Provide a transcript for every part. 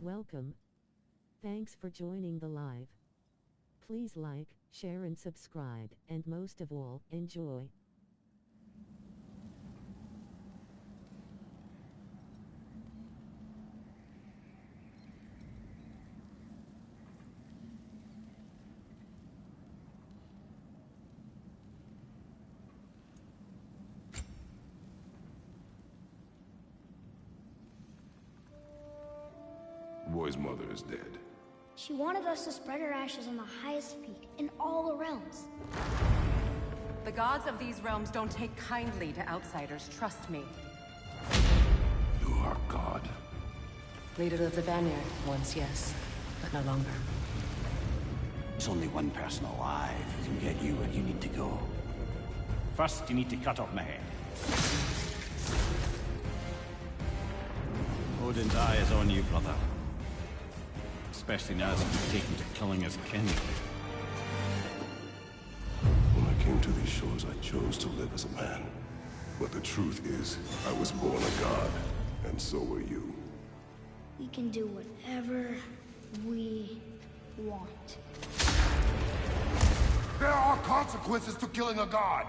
Welcome. Thanks for joining the live. Please like, share and subscribe, and most of all, enjoy. The boy's mother is dead. She wanted us to spread her ashes on the highest peak in all the realms. The gods of these realms don't take kindly to outsiders, trust me. You are God. Leader of the Vanguard, once yes, but no longer. There's only one person alive who can get you where you need to go. First, you need to cut off my head. Odin's eye is on you, brother. Especially now that you've taken to killing his kin. When I came to these shores, I chose to live as a man. But the truth is, I was born a god, and so were you. We can do whatever we want. There are consequences to killing a god!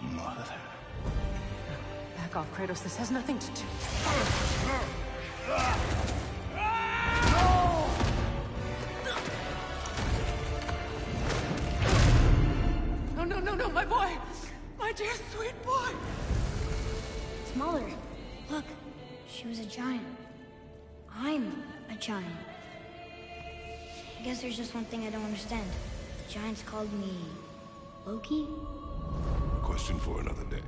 Mother. Back off, Kratos, this has nothing to do. No, my boy! My dear sweet boy! It's Mother. Look, she was a giant. I'm a giant. I guess there's just one thing I don't understand. The giants called me Loki? Question for another day.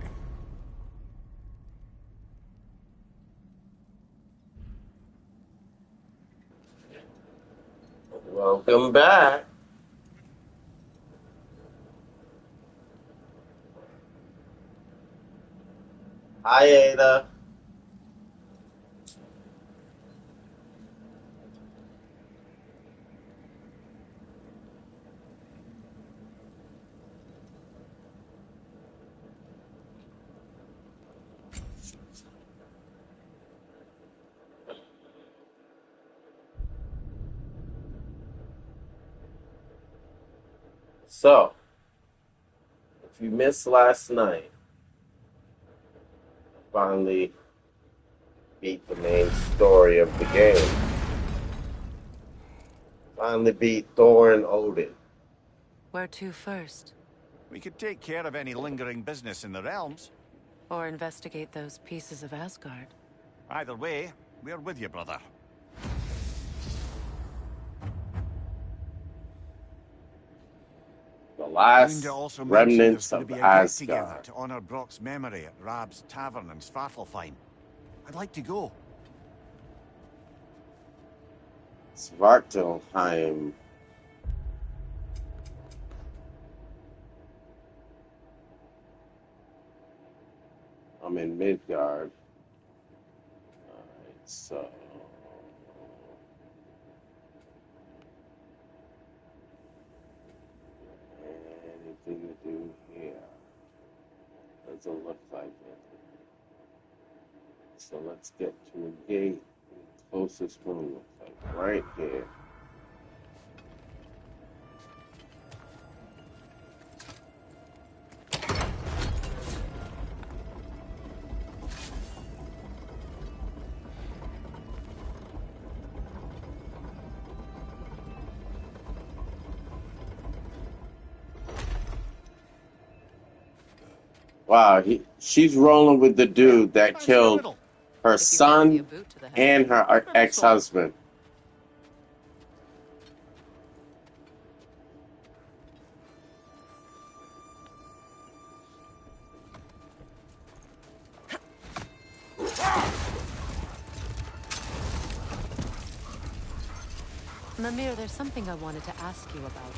Welcome back. Hi, Ada. So, if you missed last night, I finally beat the main story of the game. Finally beat Thor and Odin. Where to first? We could take care of any lingering business in the realms. Or investigate those pieces of Asgard? Either way, we're with you, brother. The last Lunda also mentioned remnants there's of going to be a get-together Asgard. to honor Brock's memory at Rab's Tavern in Svartalfheim. I'd like to go. Svartalfheim. I'm in Midgard. Alright, so... anything to do here? Doesn't look like it. So let's get to a gate. The closest one looks like right here. Wow, she's rolling with the dude that killed her son and her ex-husband. Mimir, there's something I wanted to ask you about.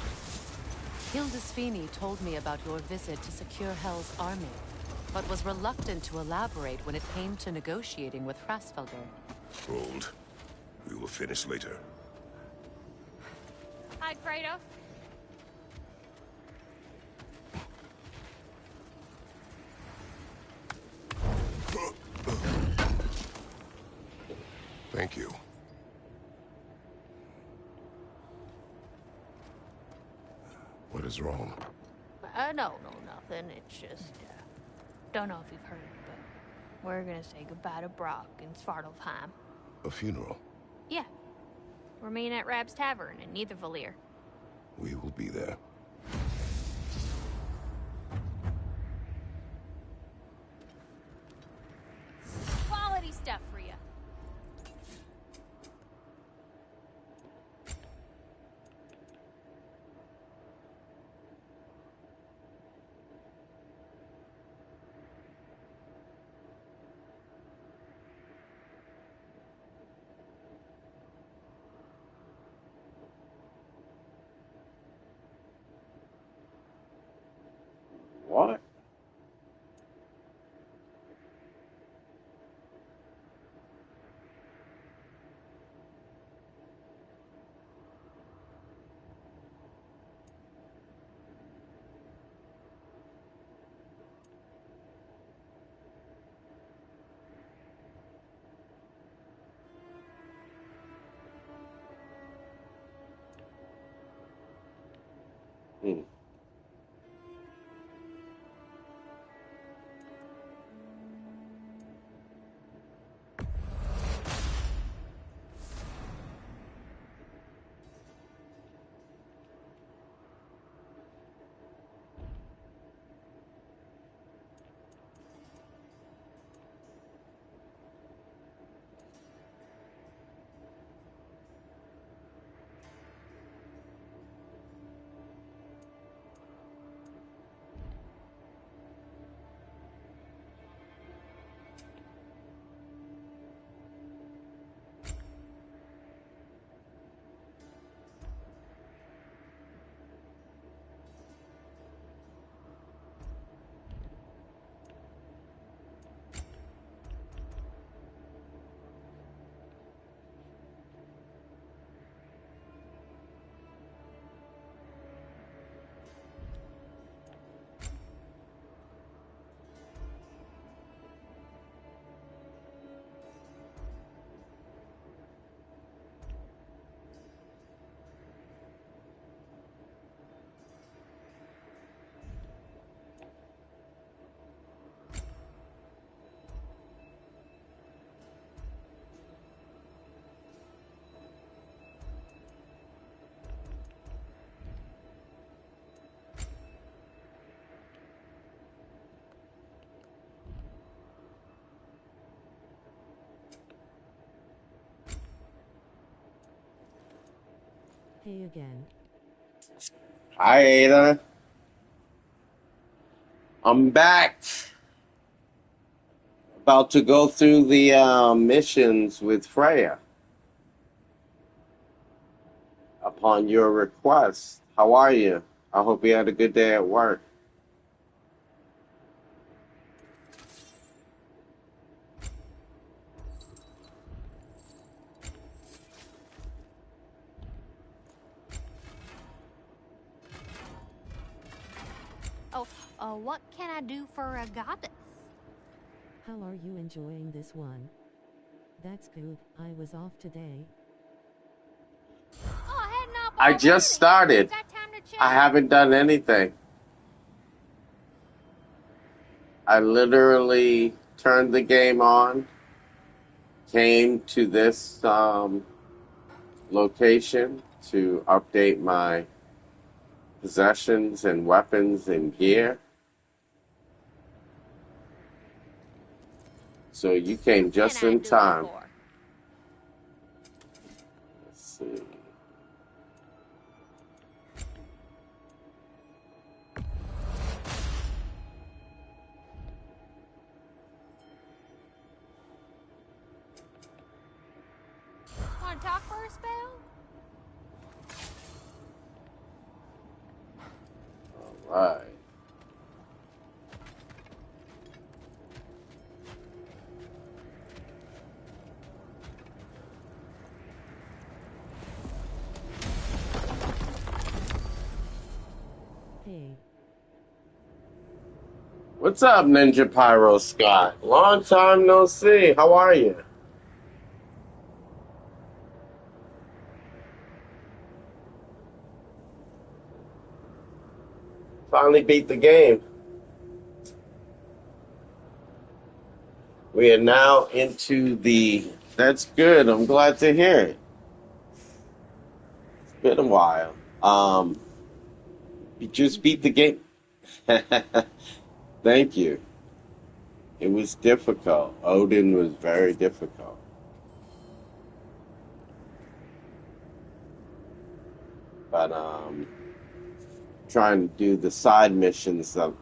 Hildisvini told me about your visit to secure Hel's army, but was reluctant to elaborate when it came to negotiating with Hrasfelder. Hold. We will finish later. Hi, Kratos. What is wrong? No, nothing. It's just, don't know if you've heard, but we're gonna say goodbye to Brock in Svartalfheim. A funeral? Yeah. We're meeting at Rab's Tavern in Nethervalir. We will be there. Quality stuff for you. What? Hmm. Hey again. Hi, Ada. I'm back. About to go through the missions with Freya upon your request. How are you? I hope you had a good day at work. Oh, what can I do for a goddess? How are you enjoying this one? That's good. I was off today. Oh, heading off I just started. Got time to I chat? haven't done anything. I literally turned the game on, came to this location to update my possessions and weapons and gear. So you came just Can I in do it time. for? Let's see. Want to talk for a spell? All right. Hey. What's up, Ninja Pyro Scott? Long time no see. How are you? Finally beat the game. We are now into the... That's good. I'm glad to hear it. It's been a while. You just beat the game. Thank you. It was difficult. Odin was very difficult. But trying to do the side missions that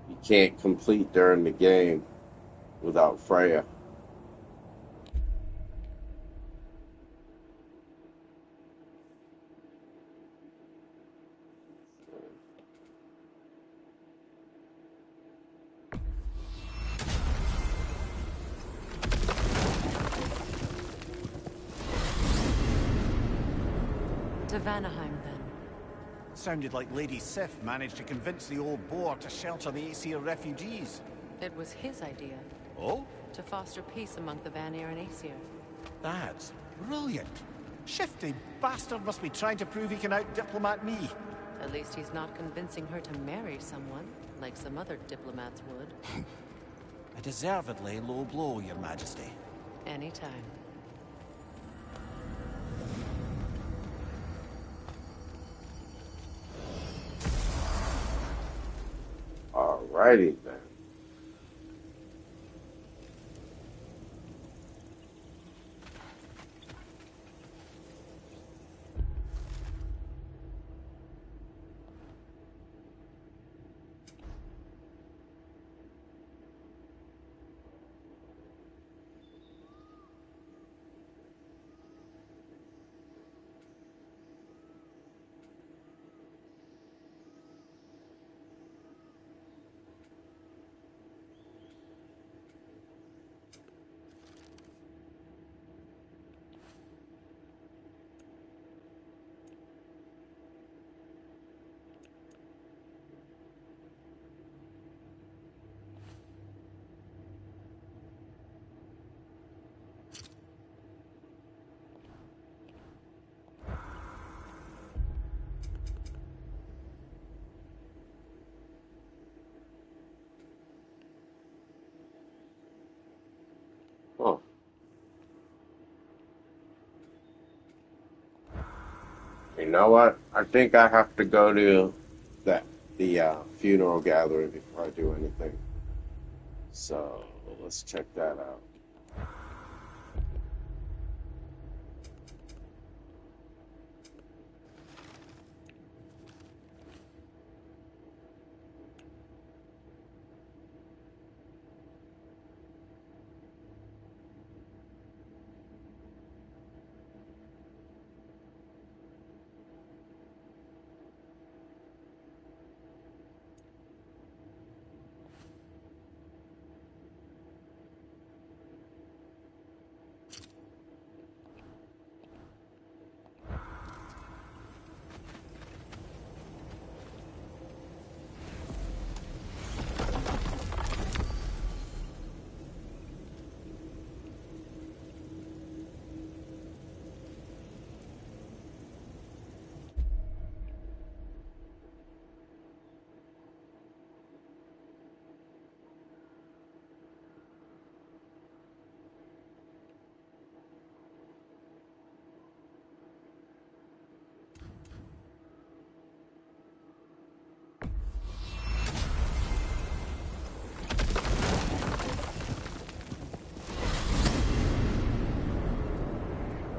you can't complete during the game without Freya. To Vanaheim, then. Sounded like Lady Sif managed to convince the old boar to shelter the Aesir refugees. It was his idea. Oh? To foster peace among the Vanir and Aesir. That's brilliant. Shifty bastard must be trying to prove he can out-diplomat me. At least he's not convincing her to marry someone, like some other diplomats would. A deservedly low blow, Your Majesty. Anytime. Alrighty then. Oh. You know what? I think I have to go to the funeral gathering before I do anything. So let's check that out.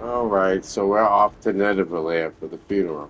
All right, so we're off to Nidavellir for the funeral.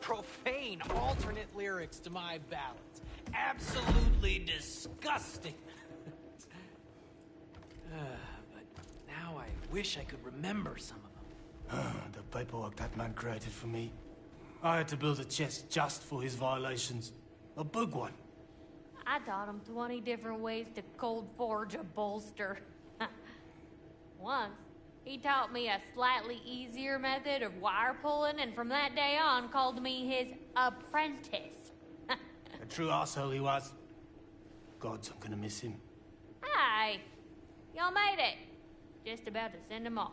profane alternate lyrics to my ballads. Absolutely disgusting. But now I wish I could remember some of them. The paperwork that man created for me. I had to build a chest just for his violations. A big one. I taught him 20 different ways to cold forge a bolster. Once, he taught me a slightly easier method of wire pulling, and from that day on called me his apprentice. A true arsehole he was. Gods, I'm gonna miss him. Hi, y'all made it. Just about to send him off.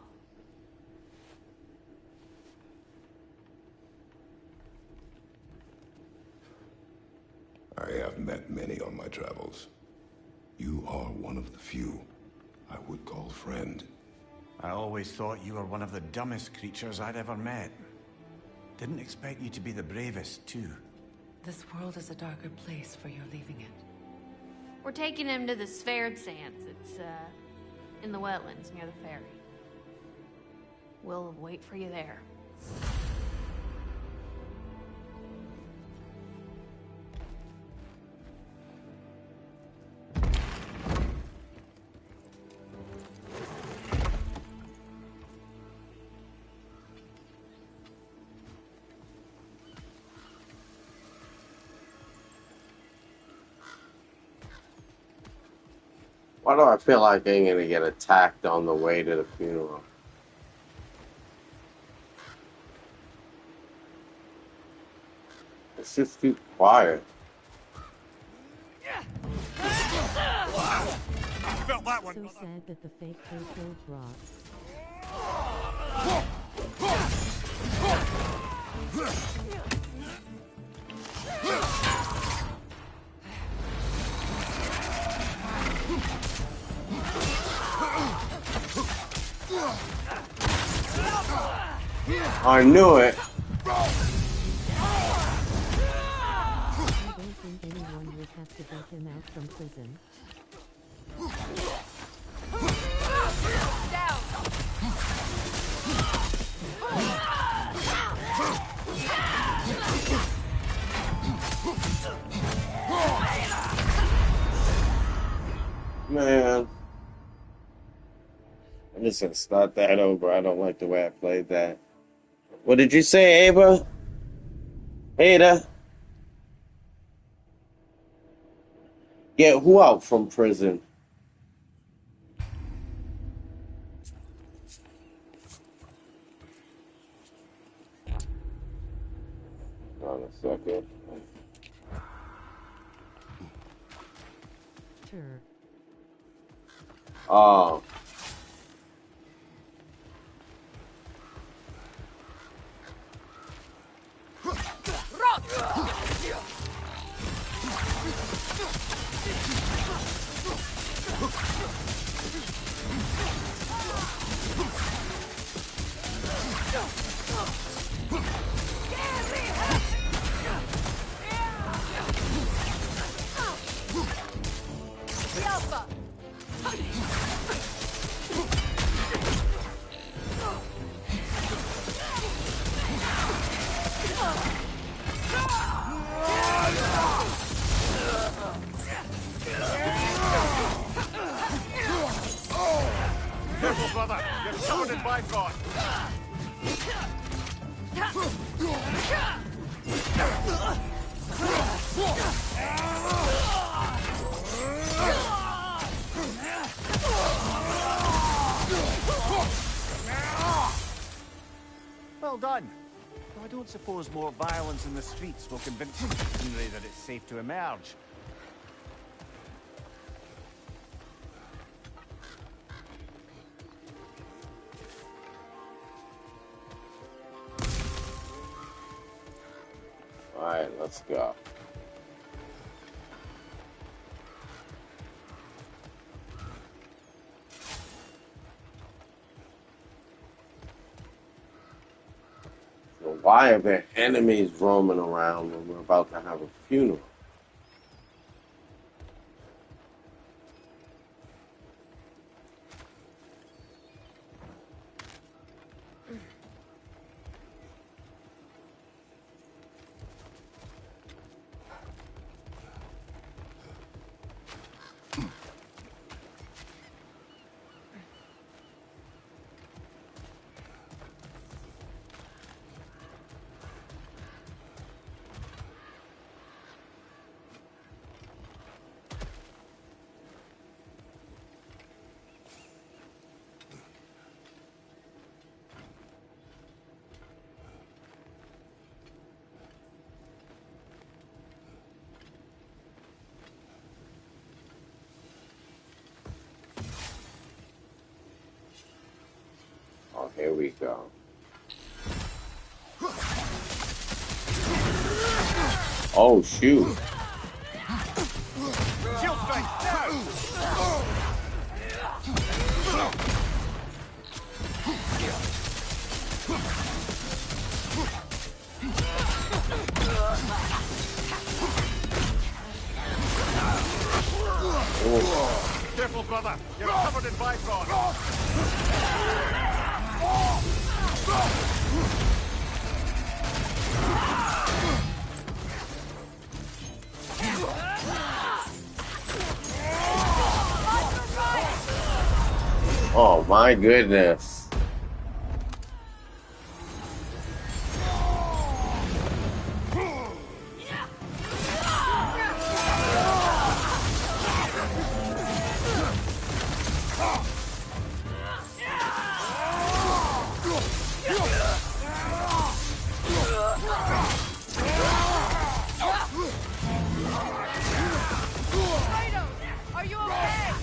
I have met many on my travels. You are one of the few I would call friend. I always thought you were one of the dumbest creatures I'd ever met. Didn't expect you to be the bravest, too. This world is a darker place for your leaving it. We're taking him to the Sphaired Sands. It's, in the wetlands near the ferry. We'll wait for you there. Why do I feel like I'm gonna get attacked on the way to the funeral? It's just too quiet. Felt that one. So sad that the fake killed Brock. I knew it. I don't think anyone would have to get him out from prison. Man. I'm just gonna start that over. I don't like the way I played that. What did you say, Ava? Ada? Get who out from prison? Hold on a second. Sure. Oh. Careful, brother. You're surrounded by God. Well done. Though I don't suppose more violence in the streets will convince the citizenry that it's safe to emerge. Alright, let's go. So why are there enemies roaming around when we're about to have a funeral? Here we go. Oh, shoot. Careful, brother. You're covered in Bifrost. Oh my goodness. Are you okay?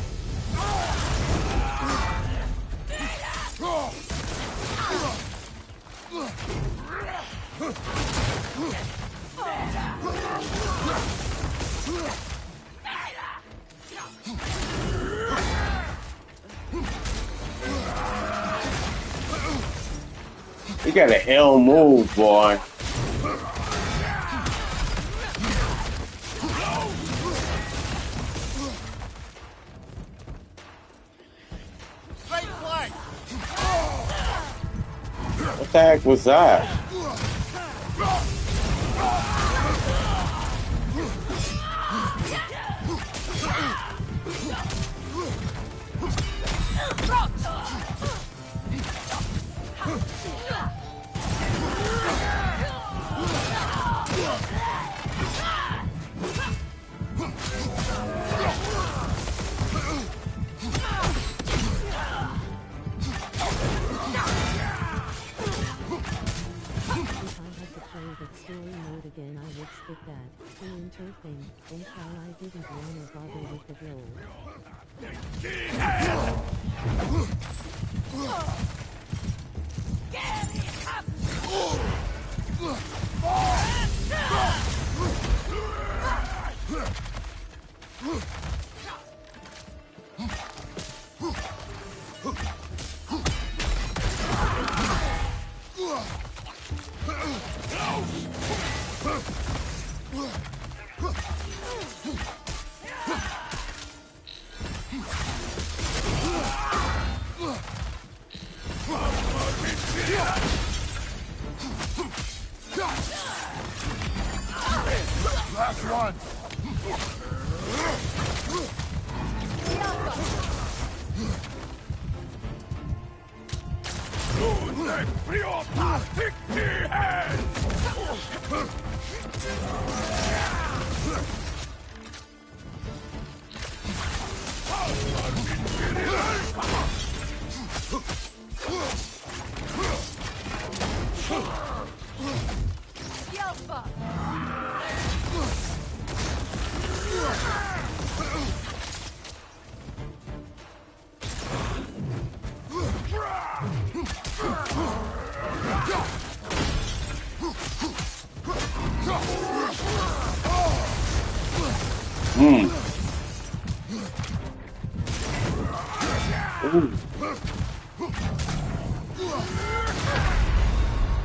You got an ill move, boy. What the heck was that? Story mode again, I would skip that. The intro thing, and how I didn't wanna bother with the roll. Last one.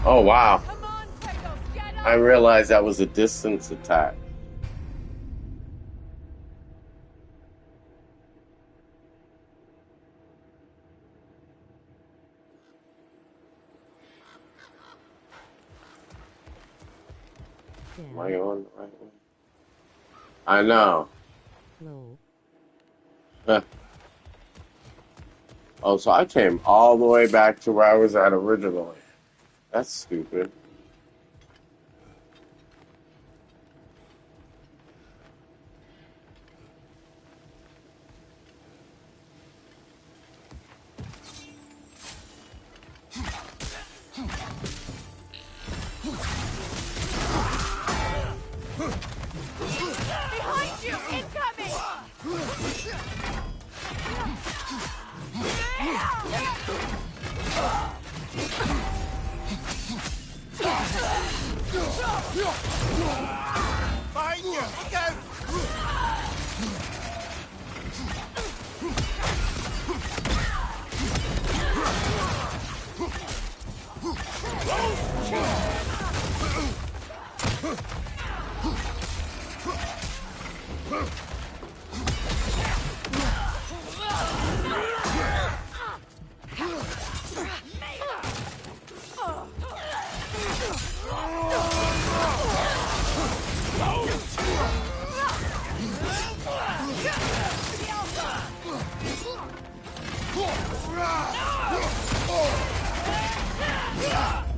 Oh wow. I realized that was a distance attack. Am I on the right way? I know. No. Huh. Oh, so I came all the way back to where I was at originally. That's stupid. Behind you! Incoming! Behind you! Look out!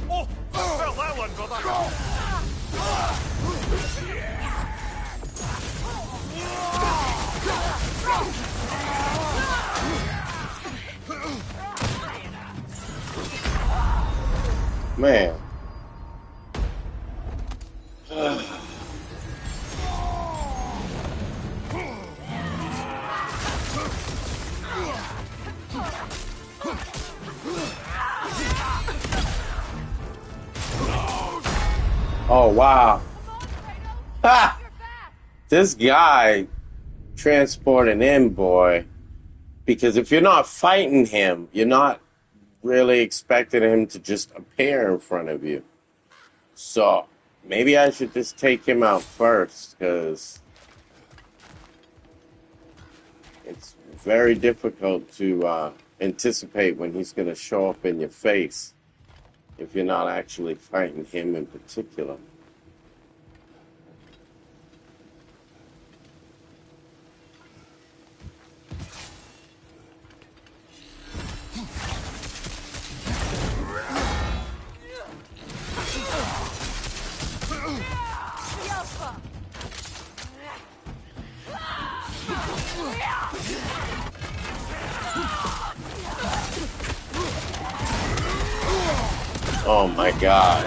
Oh, well, that one, brother. Man. Oh, wow. Ha! This guy transporting in, boy. Because if you're not fighting him, you're not really expecting him to just appear in front of you. So, maybe I should just take him out first, because it's very difficult to anticipate when he's going to show up in your face if you're not actually fighting him in particular. Oh my God.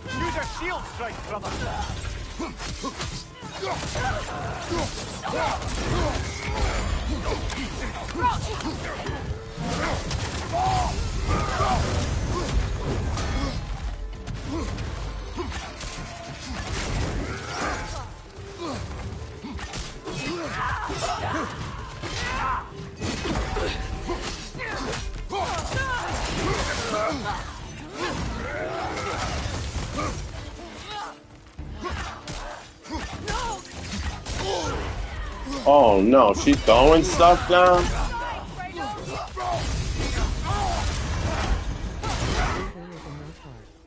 Use your shield strike, brother. Oh no, she's throwing stuff down?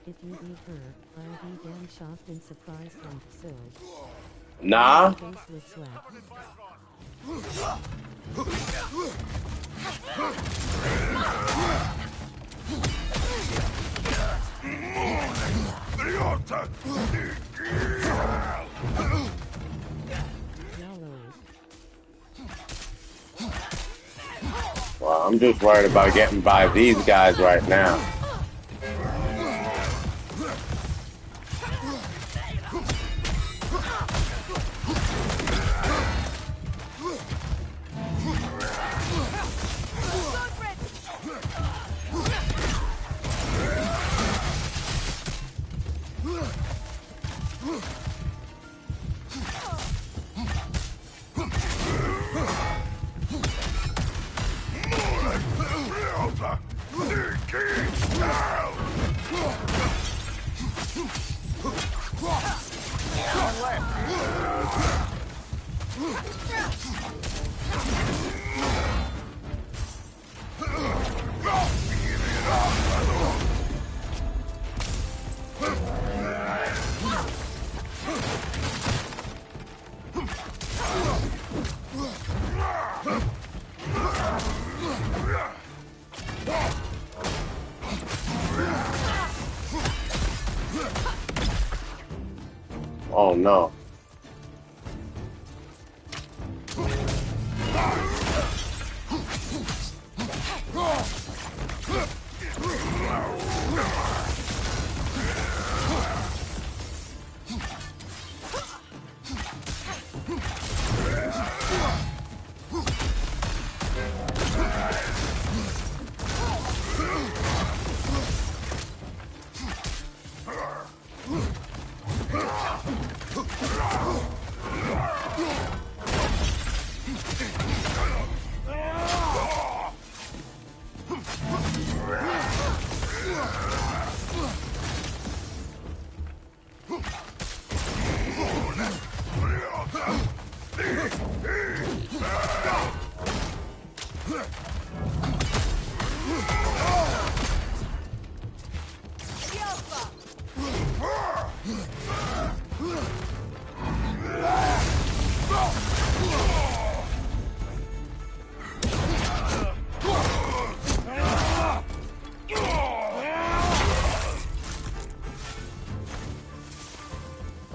If you beat her, I'll be damn shocked and surprised and so. Nah. Well, I'm just worried about getting by these guys right now. Oh no.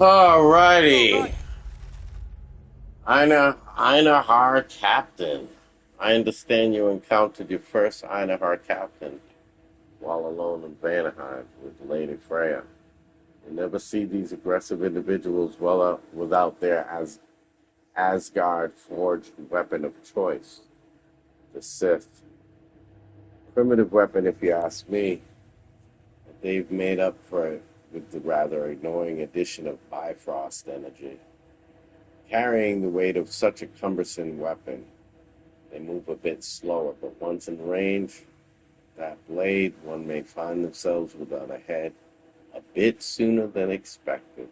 Alrighty. Einahar Captain. I understand you encountered your first Einahar Captain while alone in Vanaheim with Lady Freya. You never see these aggressive individuals well up without their Asgard forged weapon of choice, the Sith. Primitive weapon, if you ask me. They've made up for it with the rather annoying addition of Bifrost energy. Carrying the weight of such a cumbersome weapon, they move a bit slower, but once in range, that blade, one may find themselves without a head a bit sooner than expected.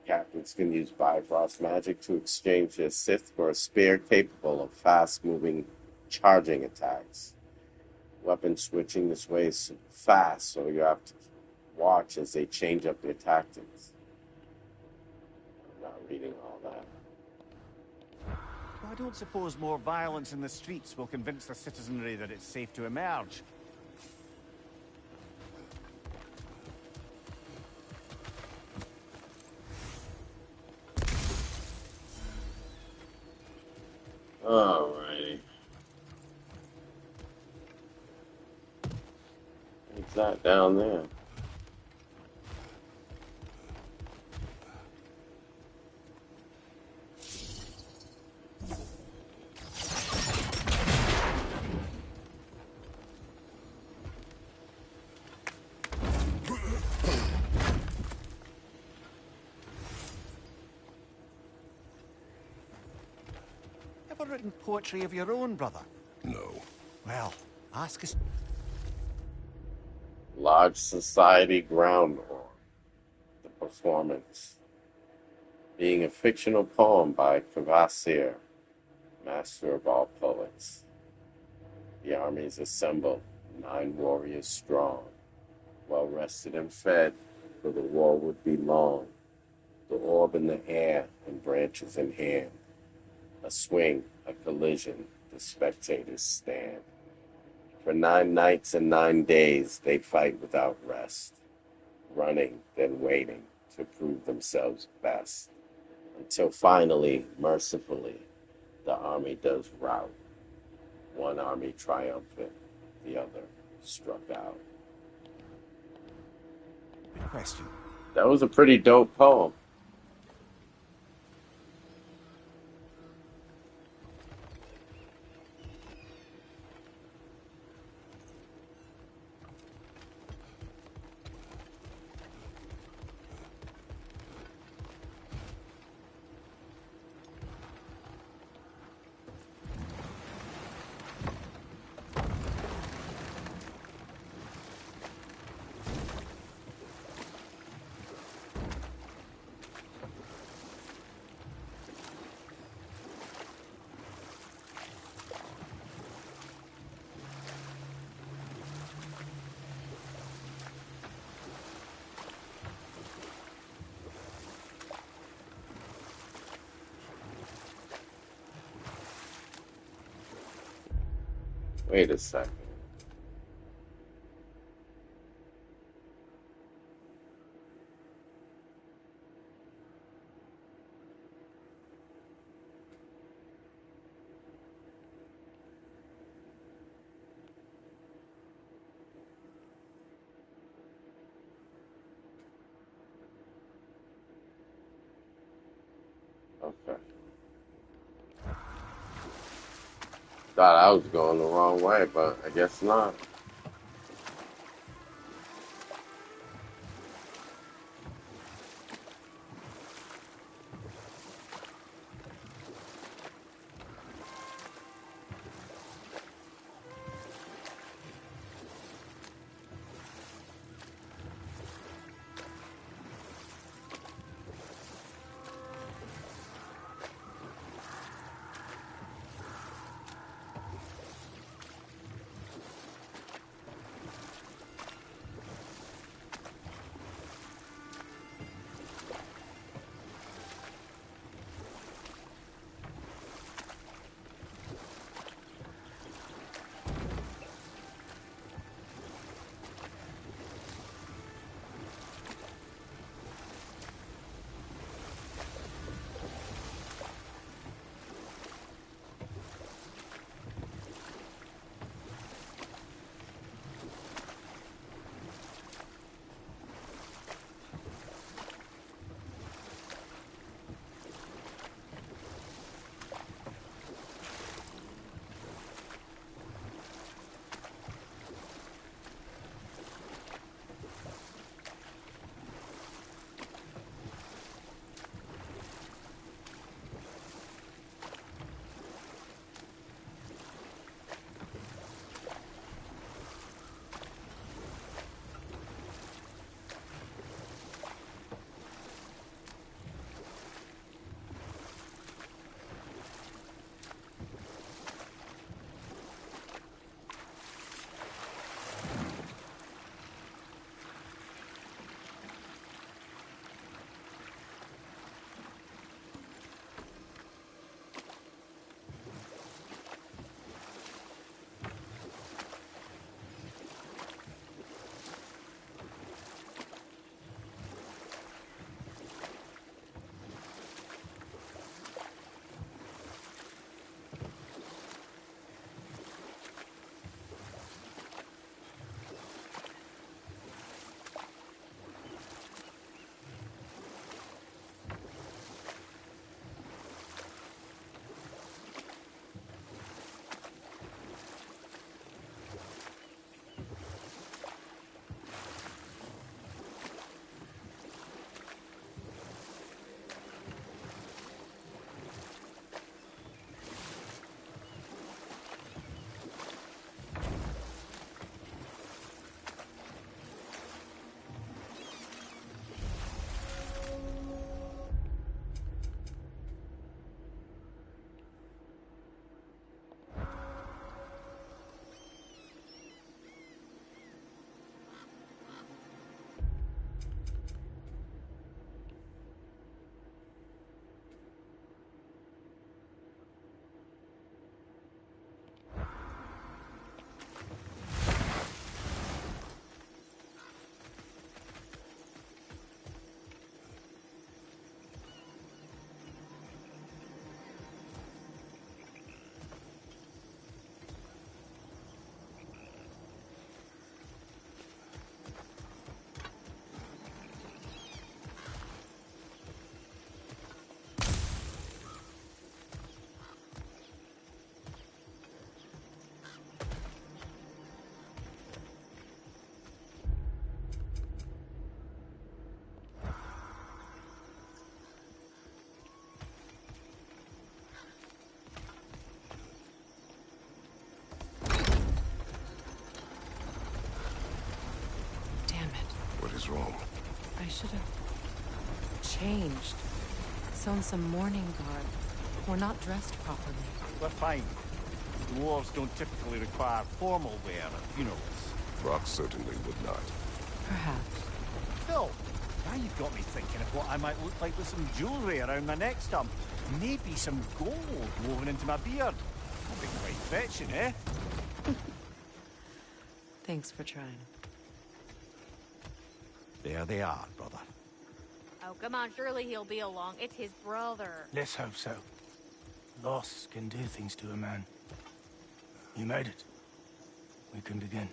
Captains can use Bifrost magic to exchange their Sith for a spear capable of fast-moving charging attacks. Weapon switching this way is fast, so you have to watch as they change up their tactics. I'm not reading all that. I don't suppose more violence in the streets will convince the citizenry that it's safe to emerge. Alrighty. What's that down there? Ever written poetry of your own, brother? No. Well, ask us. Large Society Ground War. The performance. Being a fictional poem by Kvasir, master of all poets. The armies assembled, 9 warriors strong, well rested and fed, for the war would be long. The orb in the air and branches in hand. A swing, a collision, the spectators stand. For 9 nights and 9 days they fight without rest, running, then waiting to prove themselves best, until finally, mercifully, the army does rout. One army triumphant, the other struck out. Good question. That was a pretty dope poem. Wait a second. Okay. Thought I was going the wrong way, but I guess not. I should have changed. Sewn some mourning garb. We're not dressed properly. We're fine. Dwarves don't typically require formal wear at funerals. Brock certainly would not. Perhaps. Still, now you've got me thinking of what I might look like with some jewellery around my neck stump. Maybe some gold woven into my beard. That'd be quite fetching, eh? Thanks for trying. There they are, brother. Oh, come on, surely he'll be along. It's his brother. Let's hope so. Loss can do things to a man. You made it. We can begin.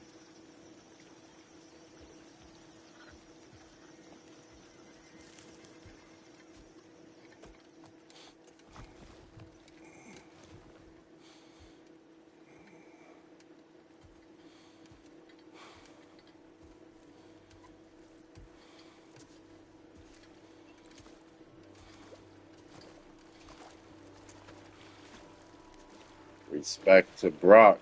Respect to Brock.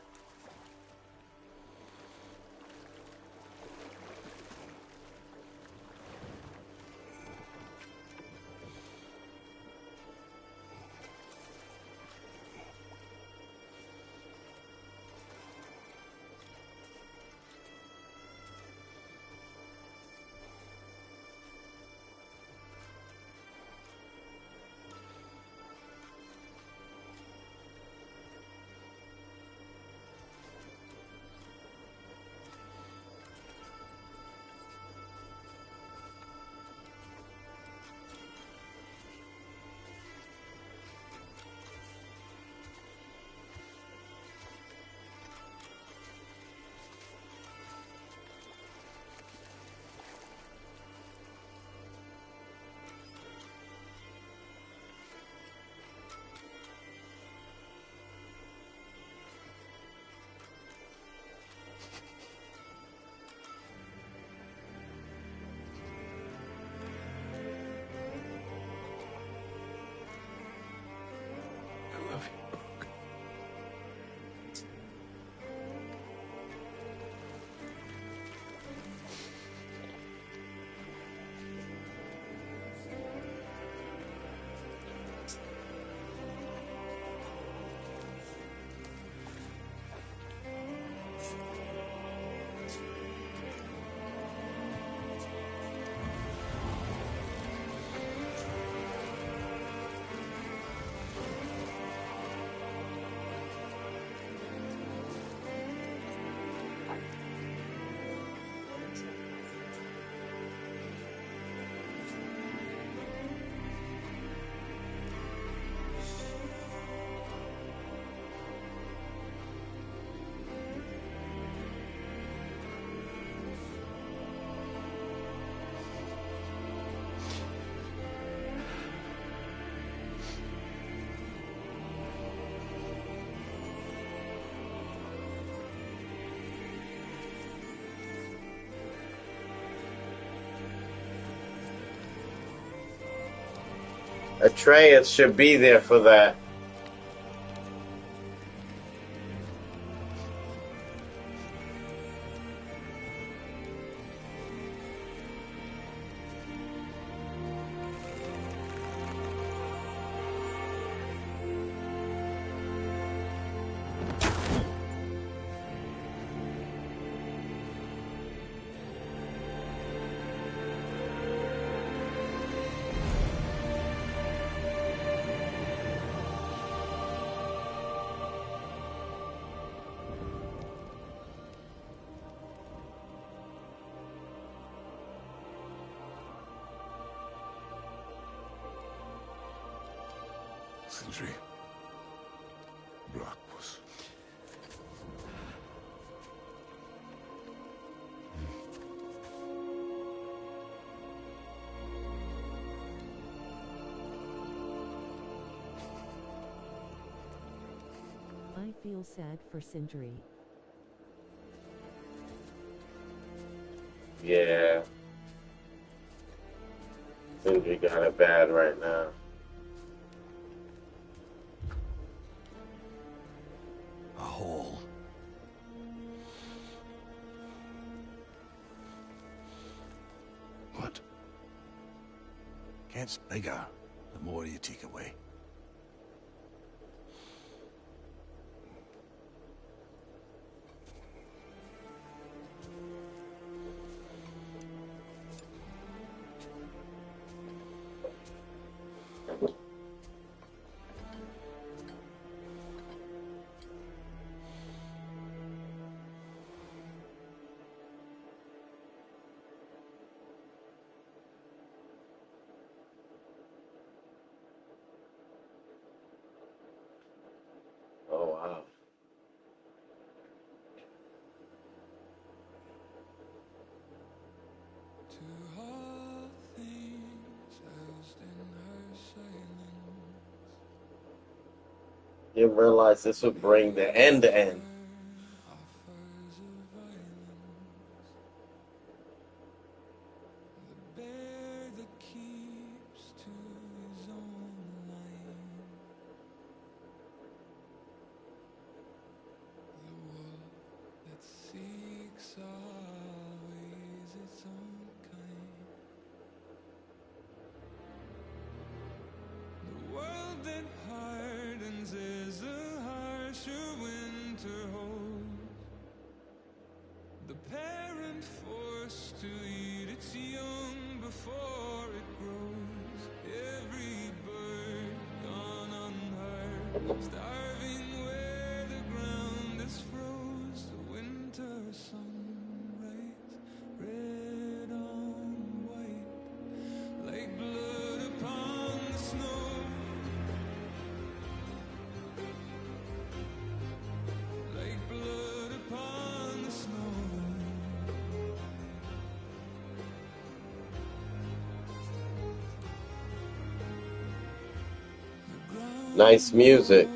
I love you, Brock. Atreus should be there for that. Sindri. Brock was... I feel sad for Sindri. Yeah. Sindri got it bad right now. A hole. What? Gets bigger the more you take away. Oh, wow. Didn't realize this would bring the end to end. Starving where the ground is froze, the winter sun writes red on white, like blood upon the snow. Like blood upon the snow. Nice music.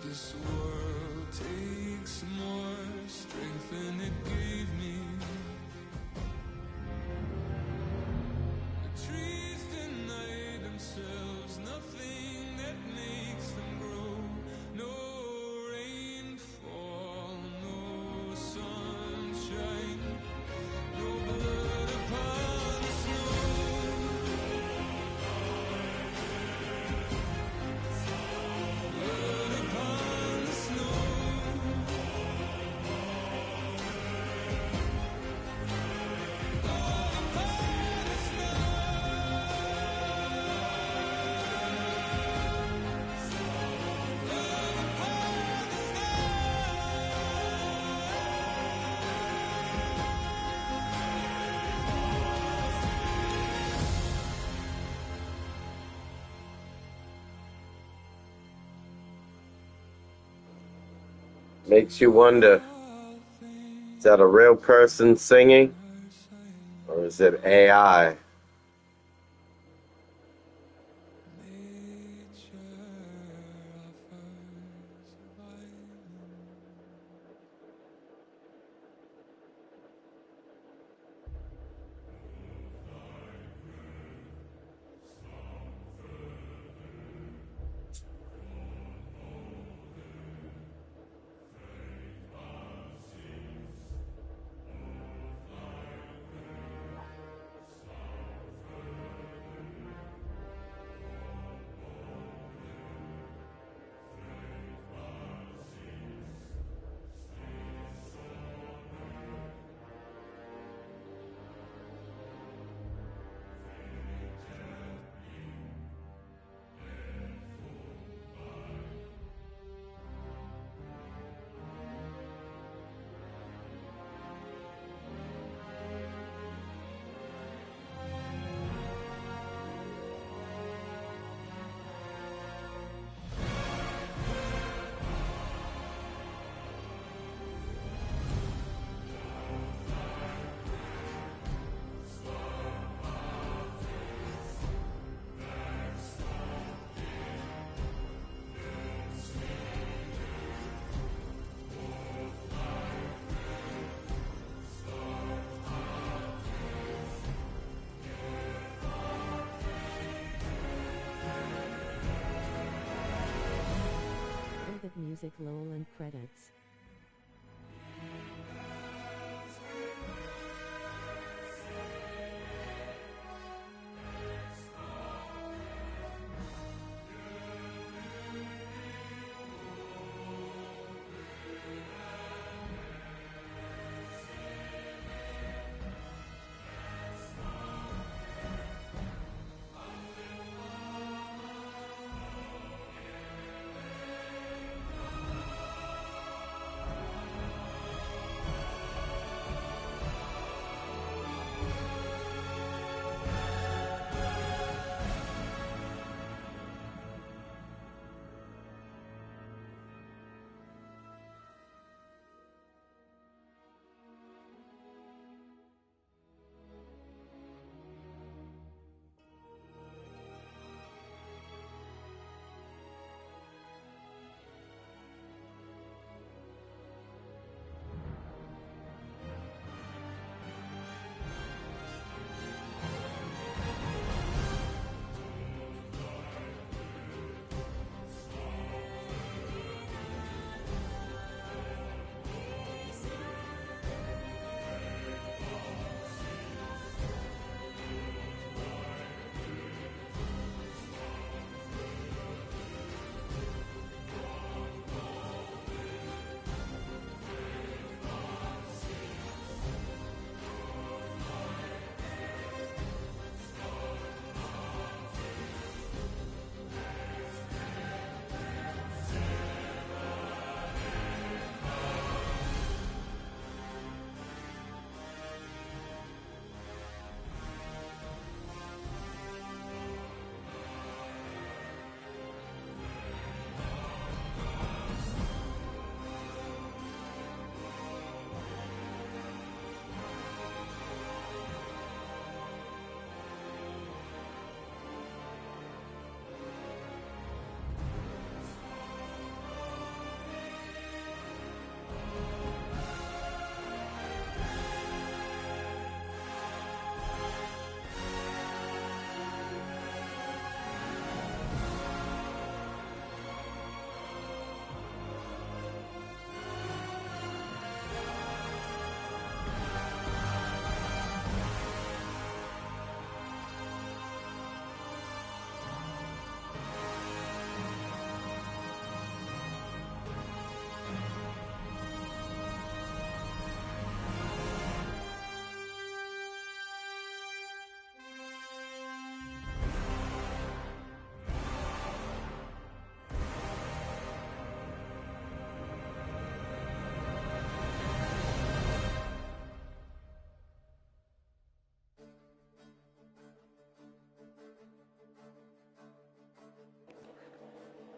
This world takes more strength than it gave me. The trees deny themselves nothing that makes them grow. No rainfall, no sunshine, no blood upon the snow. Blood upon the snow. Makes you wonder, is that a real person singing? Or is it AI? music lol and credits.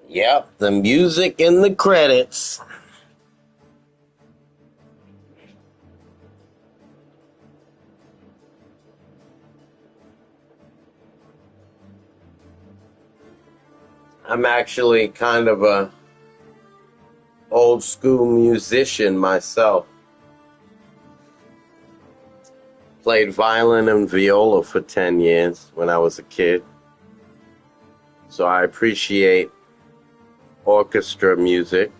Yep, the music and the credits. I'm actually kind of a old school musician myself. Played violin and viola for 10 years when I was a kid. So I appreciate orchestra music.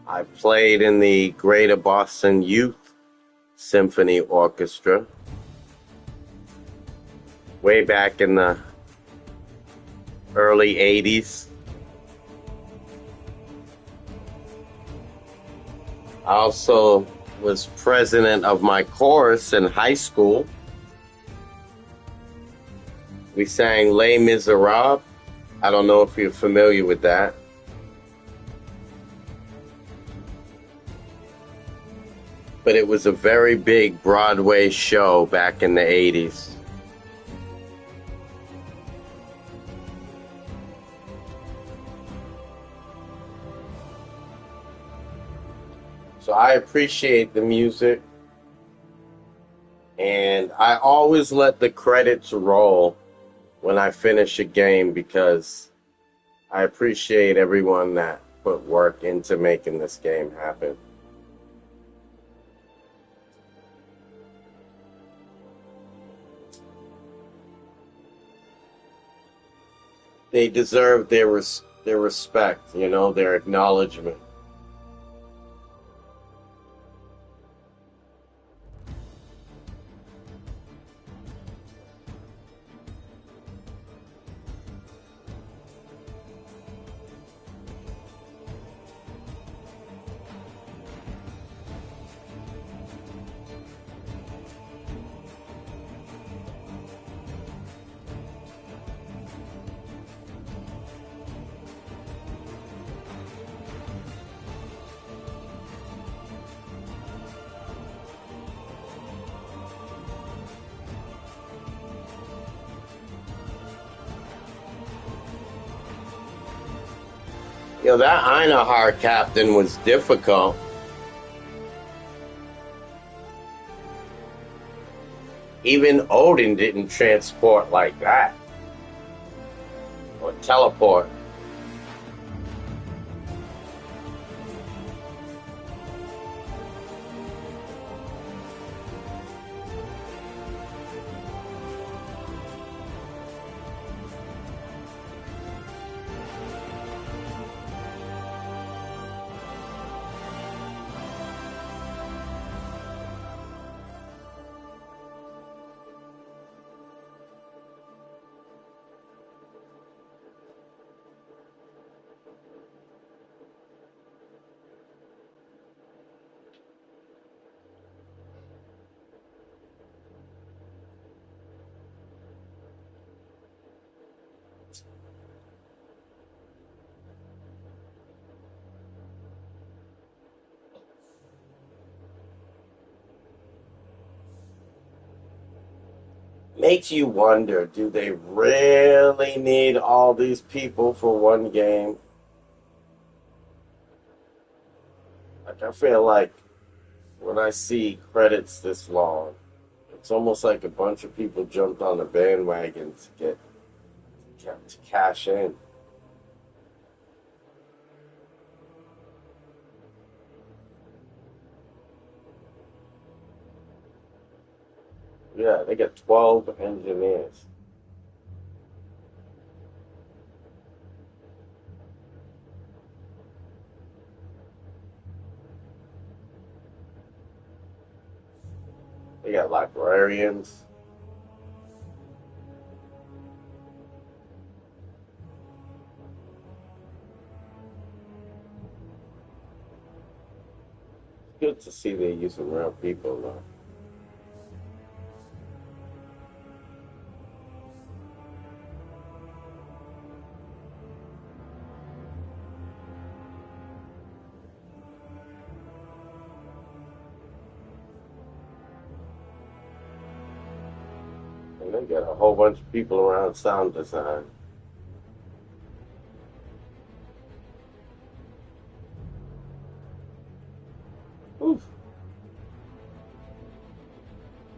I played in the Greater Boston Youth Symphony Orchestra way back in the early 80s. I also was president of my chorus in high school. We sang Les Miserables. I don't know if you're familiar with that. But it was a very big Broadway show back in the 80s. So I appreciate the music, and I always let the credits roll when I finish a game because I appreciate everyone that put work into making this game happen. They deserve their their respect, you know, their acknowledgement. You know, that Einahar captain was difficult. Even Odin didn't transport like that. Or teleport. Makes you wonder, do they really need all these people for one game? Like, I feel like when I see credits this long, it's almost like a bunch of people jumped on the bandwagon to cash in. Yeah, they got 12 engineers. They got librarians. Good to see they're using real people though. And they got a whole bunch of people around sound design. Oof.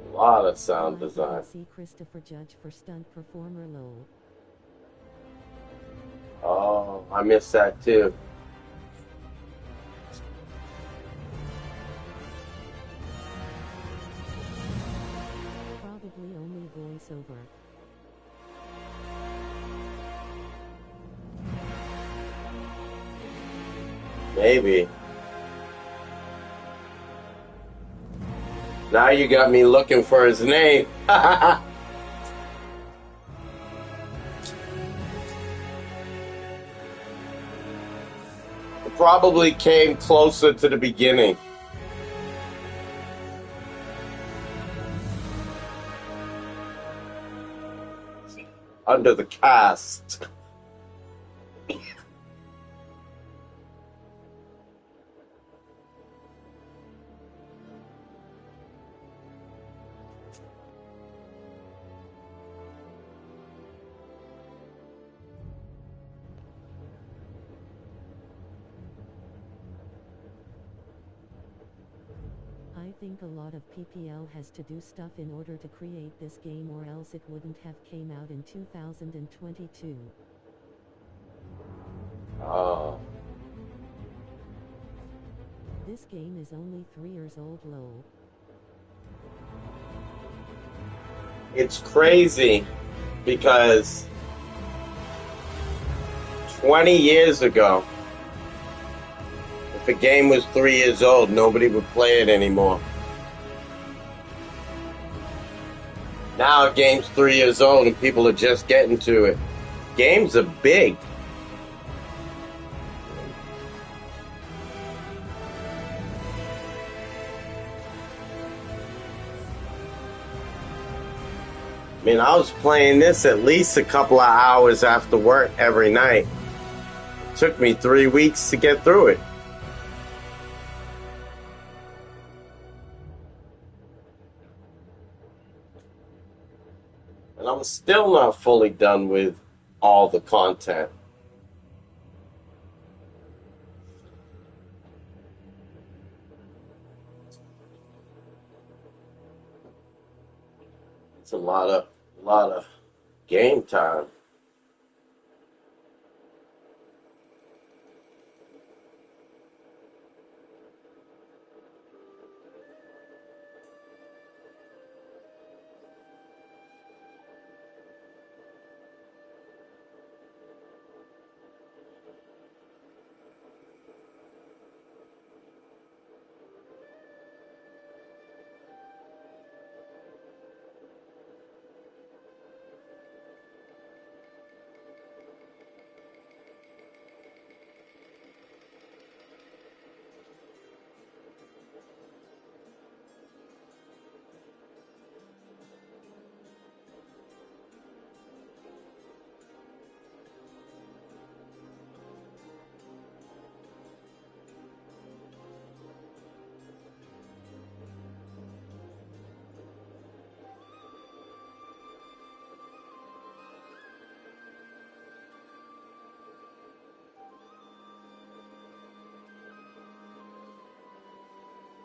A lot of sound design. See Christopher Judge for stunt performer lol. Oh, I missed that too. Probably only voiceover. Maybe. Now you got me looking for his name. It probably came closer to the beginning. Under the cast. I think a lot of PPL has to do stuff in order to create this game, or else it wouldn't have came out in 2022. Oh. This game is only 3 years old lol. It's crazy because 20 years ago. If a game was 3 years old, nobody would play it anymore. Now a game's 3 years old and people are just getting to it. Games are big. I mean, I was playing this at least a couple of hours after work every night. It took me 3 weeks to get through it. And I'm still not fully done with all the content. It's a lot of game time.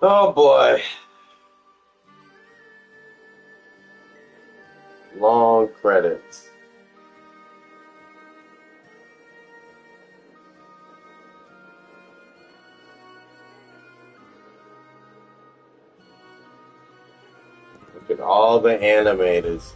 Oh boy. Long credits. Look at all the animators.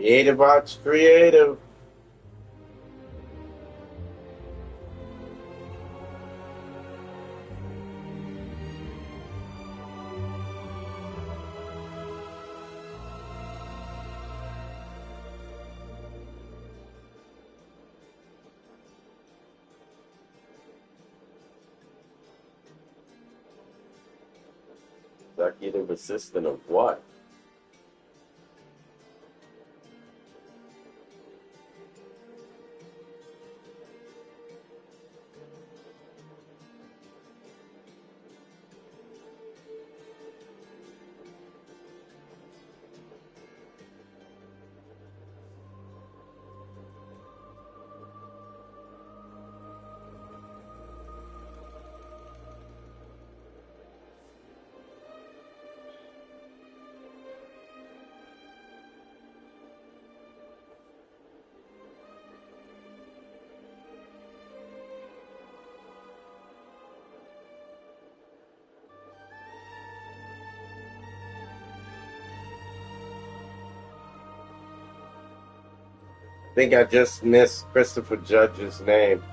Creative Arts Creative. Executive assistant of what? I think I just missed Christopher Judge's name.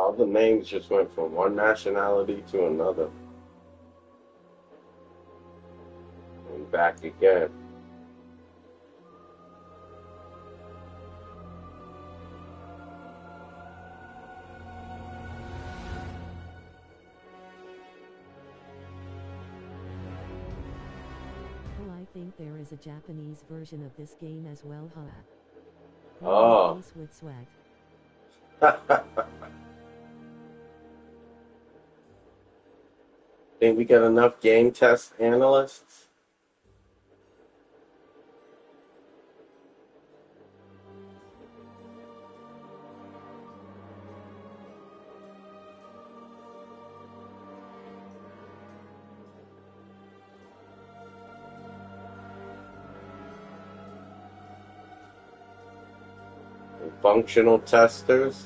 All the names just went from one nationality to another. And back again. Oh, I think there is a Japanese version of this game as well, huh? Oh. Face with sweat. Think we got enough game test analysts? And functional testers?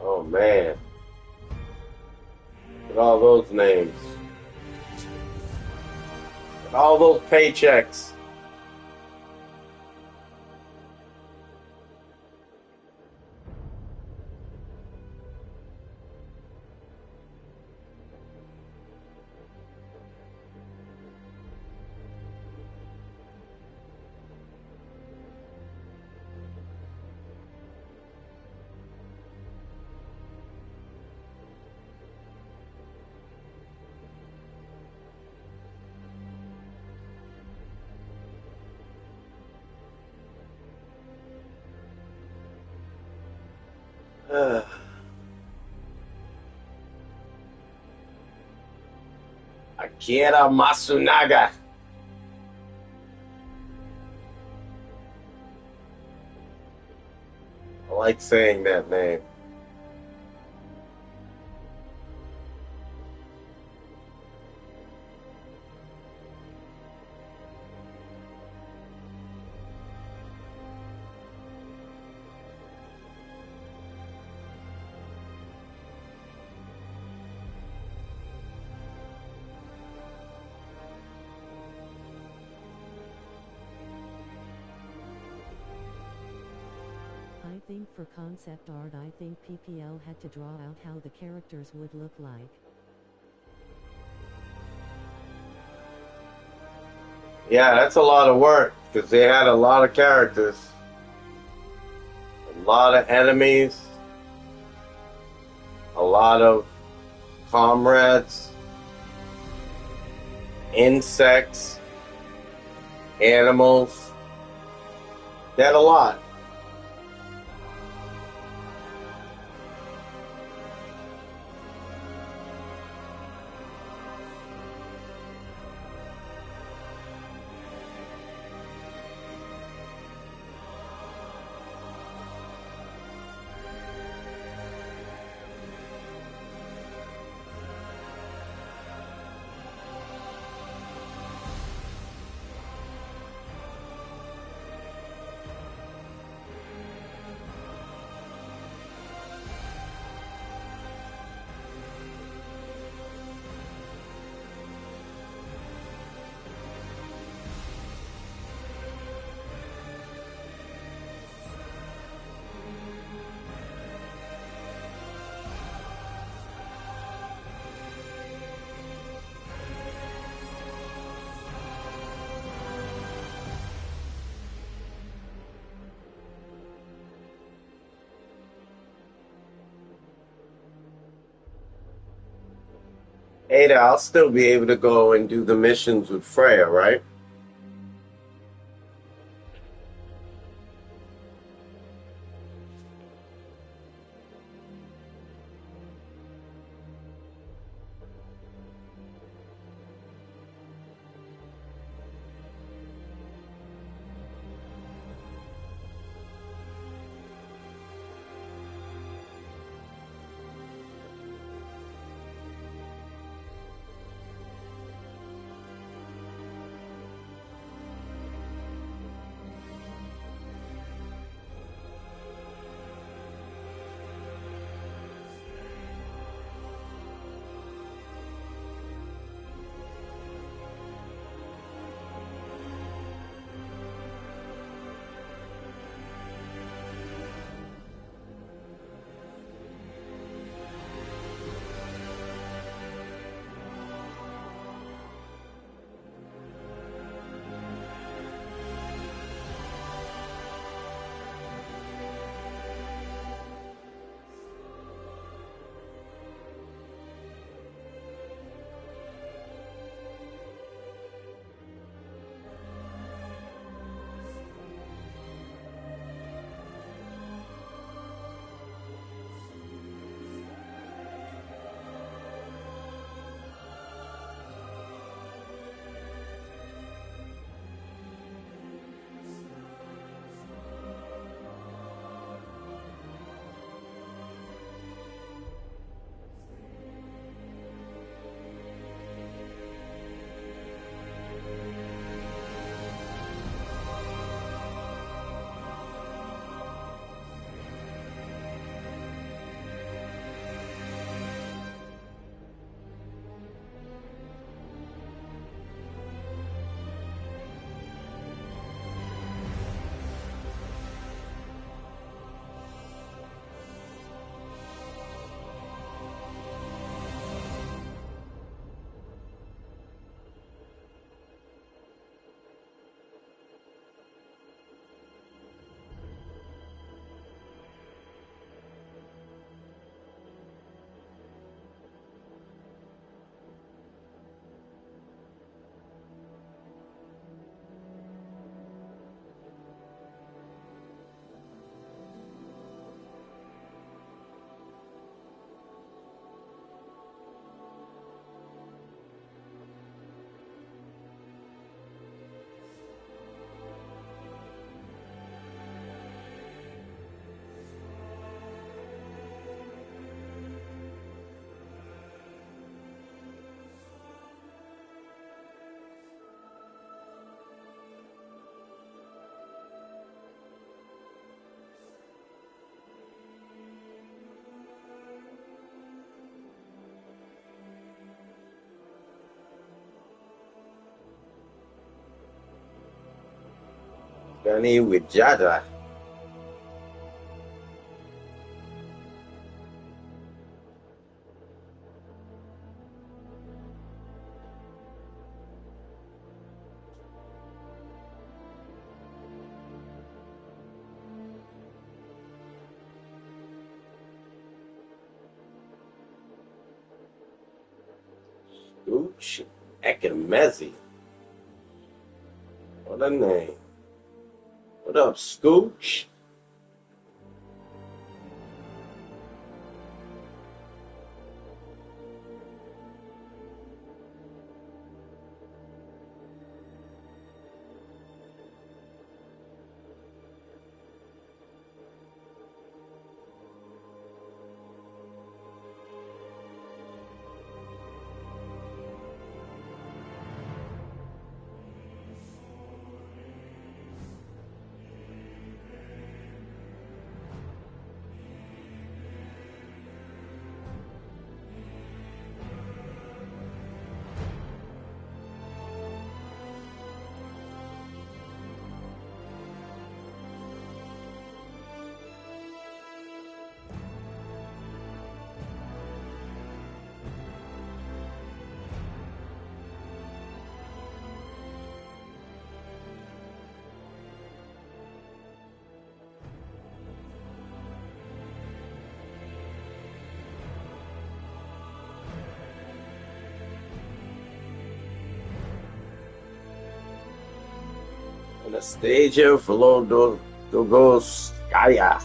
Oh man. Look at all those names. Look at all those paychecks. Akira Masunaga. I like saying that name. I think for concept art, I think PPL had to draw out how the characters would look like. Yeah, that's a lot of work because they had a lot of characters, a lot of enemies, a lot of comrades, insects, animals. They had a lot. Ada, I'll still be able to go and do the missions with Freya, right? Benny with Jada. Scooch Ekemezi. What a name. What up, Scooch? Anastasia Volodogorskaya.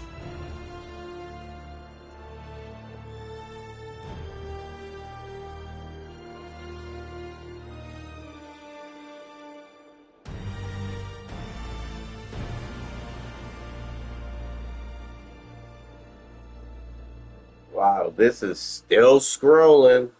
Wow, this is still scrolling.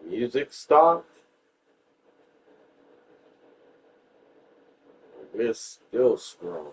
Music stopped. We're still scrolling.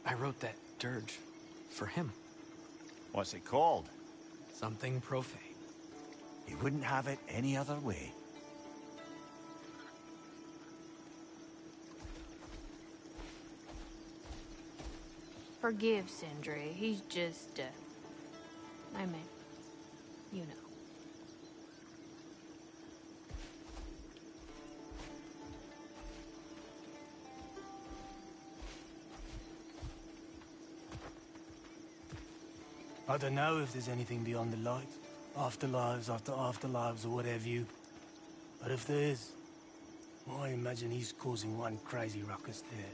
I wrote that dirge for him. What's it called? Something profane. He wouldn't have it any other way. Forgive Sindri. He's just, I mean, you know. I don't know if there's anything beyond the light. Afterlives after afterlives or whatever you. But if there is, well, I imagine he's causing one crazy ruckus there.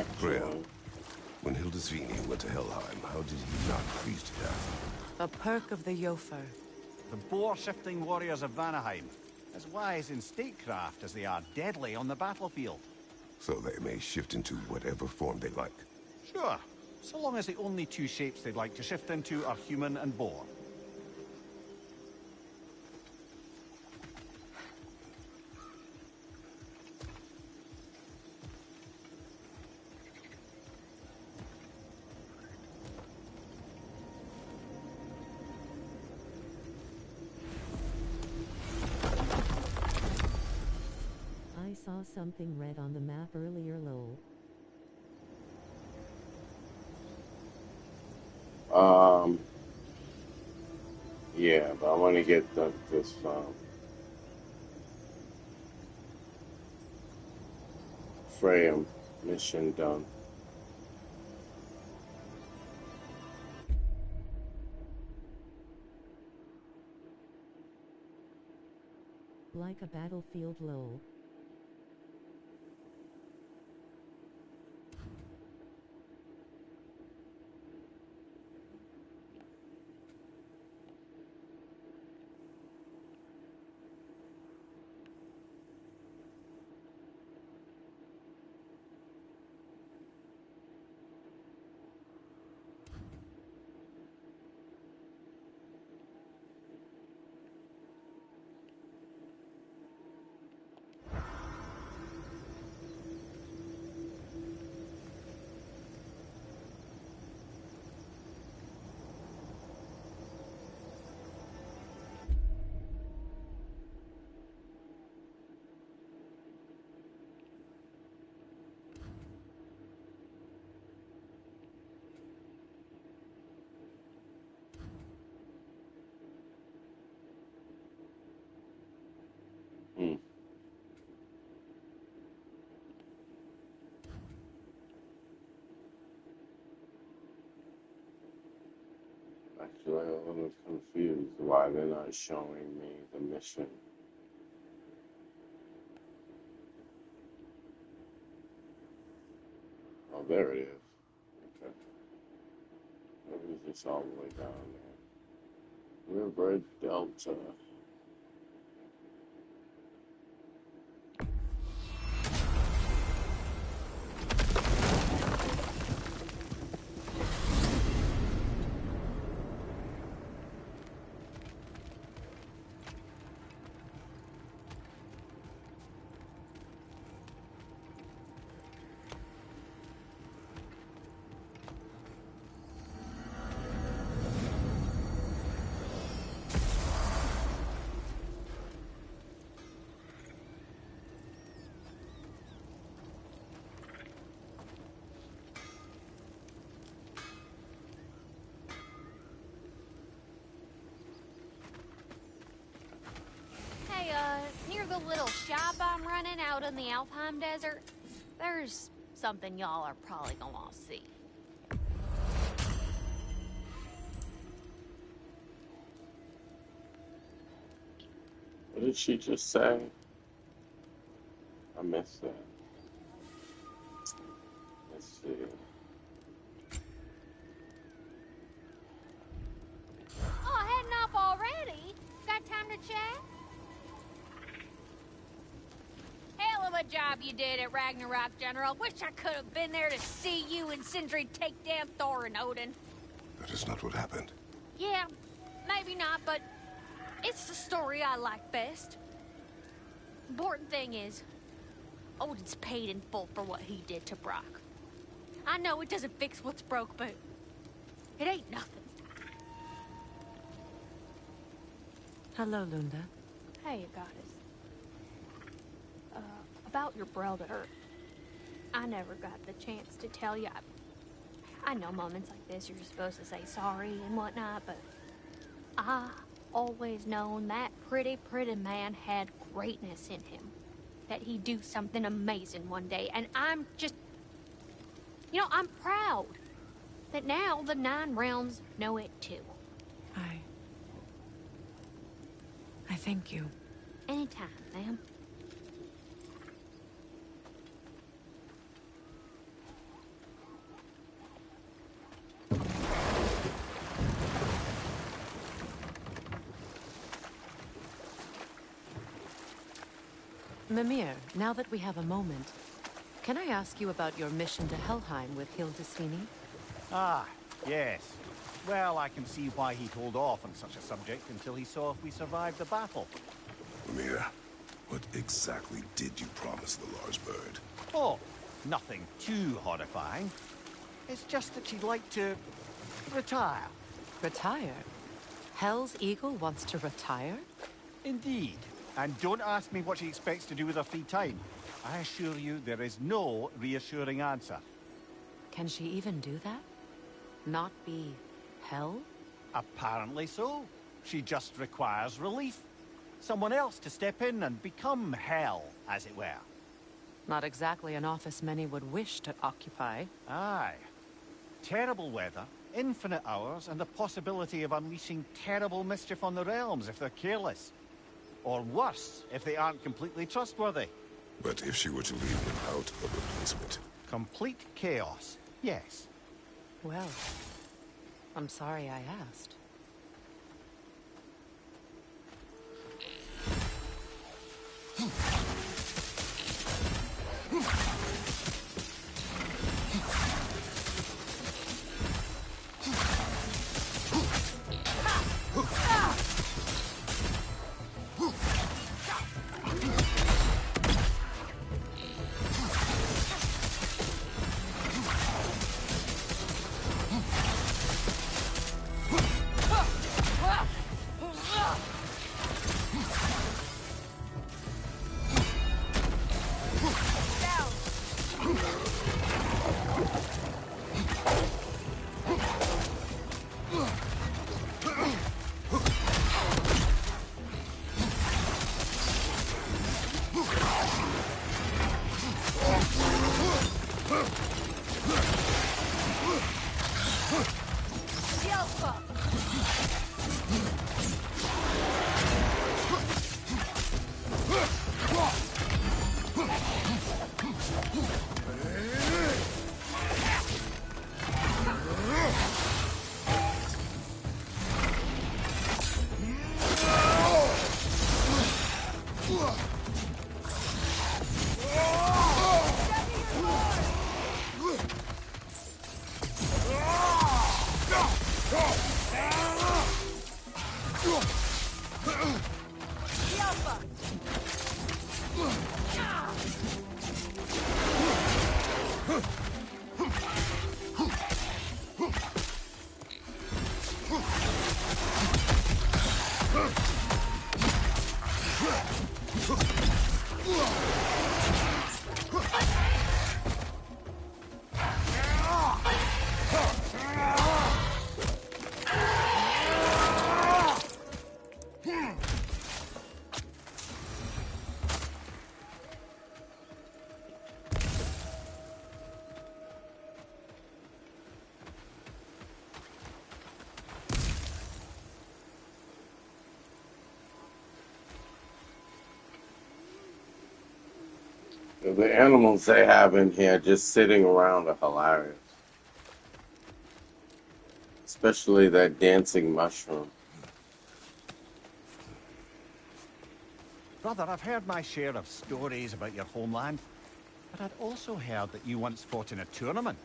Freya, when Hildisvini went to Helheim, how did he not freeze to death? A perk of the Jofer. The boar-shifting warriors of Vanaheim, as wise in statecraft as they are deadly on the battlefield. So they may shift into whatever form they like. Sure, so long as the only two shapes they'd like to shift into are human and boar. I saw something red on the map earlier, lol. Yeah, but I want to get this Freya mission done. Like a battlefield, lol. Actually, I'm a little confused why they're not showing me the mission. Oh, there it is. Okay. Maybe it's just all the way down there. River Delta. Hey, near the little shop I'm running out in the Alfheim Desert, there's something y'all are probably gonna want to see. What did she just say? I missed that. Let's see. Oh, heading off already? Got time to chat? Hell of a job you did at Ragnarök, General. Wish I could have been there to see you and Sindri take down Thor and Odin. That is not what happened. Yeah, maybe not, but it's the story I like best. Important thing is, Odin's paid in full for what he did to Brock. I know it doesn't fix what's broke, but it ain't nothing. Hello, Lunda. Hey, goddess. About your brother, I never got the chance to tell you. I know moments like this you're supposed to say sorry and whatnot, but I always known that pretty man had greatness in him. That he'd do something amazing one day, and I'm just... You know, I'm proud that now the Nine Realms know it too. I thank you. Anytime, ma'am. Mimir, now that we have a moment, can I ask you about your mission to Helheim with Hildisvini? Ah, yes. Well, I can see why he'd hold off on such a subject until he saw if we survived the battle. Mimir, what exactly did you promise the large bird? Oh, nothing too horrifying. It's just that she'd like to retire. Retire? Hell's Eagle wants to retire? Indeed. And don't ask me what she expects to do with her free time. I assure you there is no reassuring answer. Can she even do that? Not be Hell? Apparently so. She just requires relief. Someone else to step in and become Hell, as it were. Not exactly an office many would wish to occupy. Aye. Terrible weather, infinite hours, and the possibility of unleashing terrible mischief on the realms if they're careless. Or worse, if they aren't completely trustworthy. But if she were to leave without a replacement? Complete chaos, yes. Well, I'm sorry I asked. The animals they have in here just sitting around are hilarious. Especially that dancing mushroom. Brother, I've heard my share of stories about your homeland, but I'd also heard that you once fought in a tournament.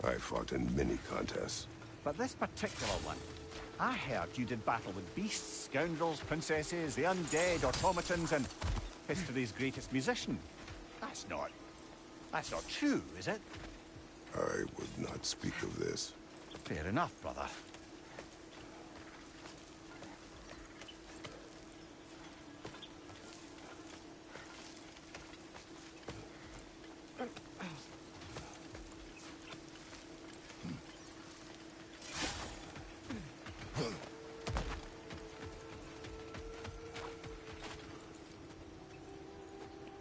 I fought in many contests. But this particular one, I heard you did battle with beasts, scoundrels, princesses, the undead, automatons, and history's greatest musician. That's not true, is it? I would not speak of this. Fair enough, brother.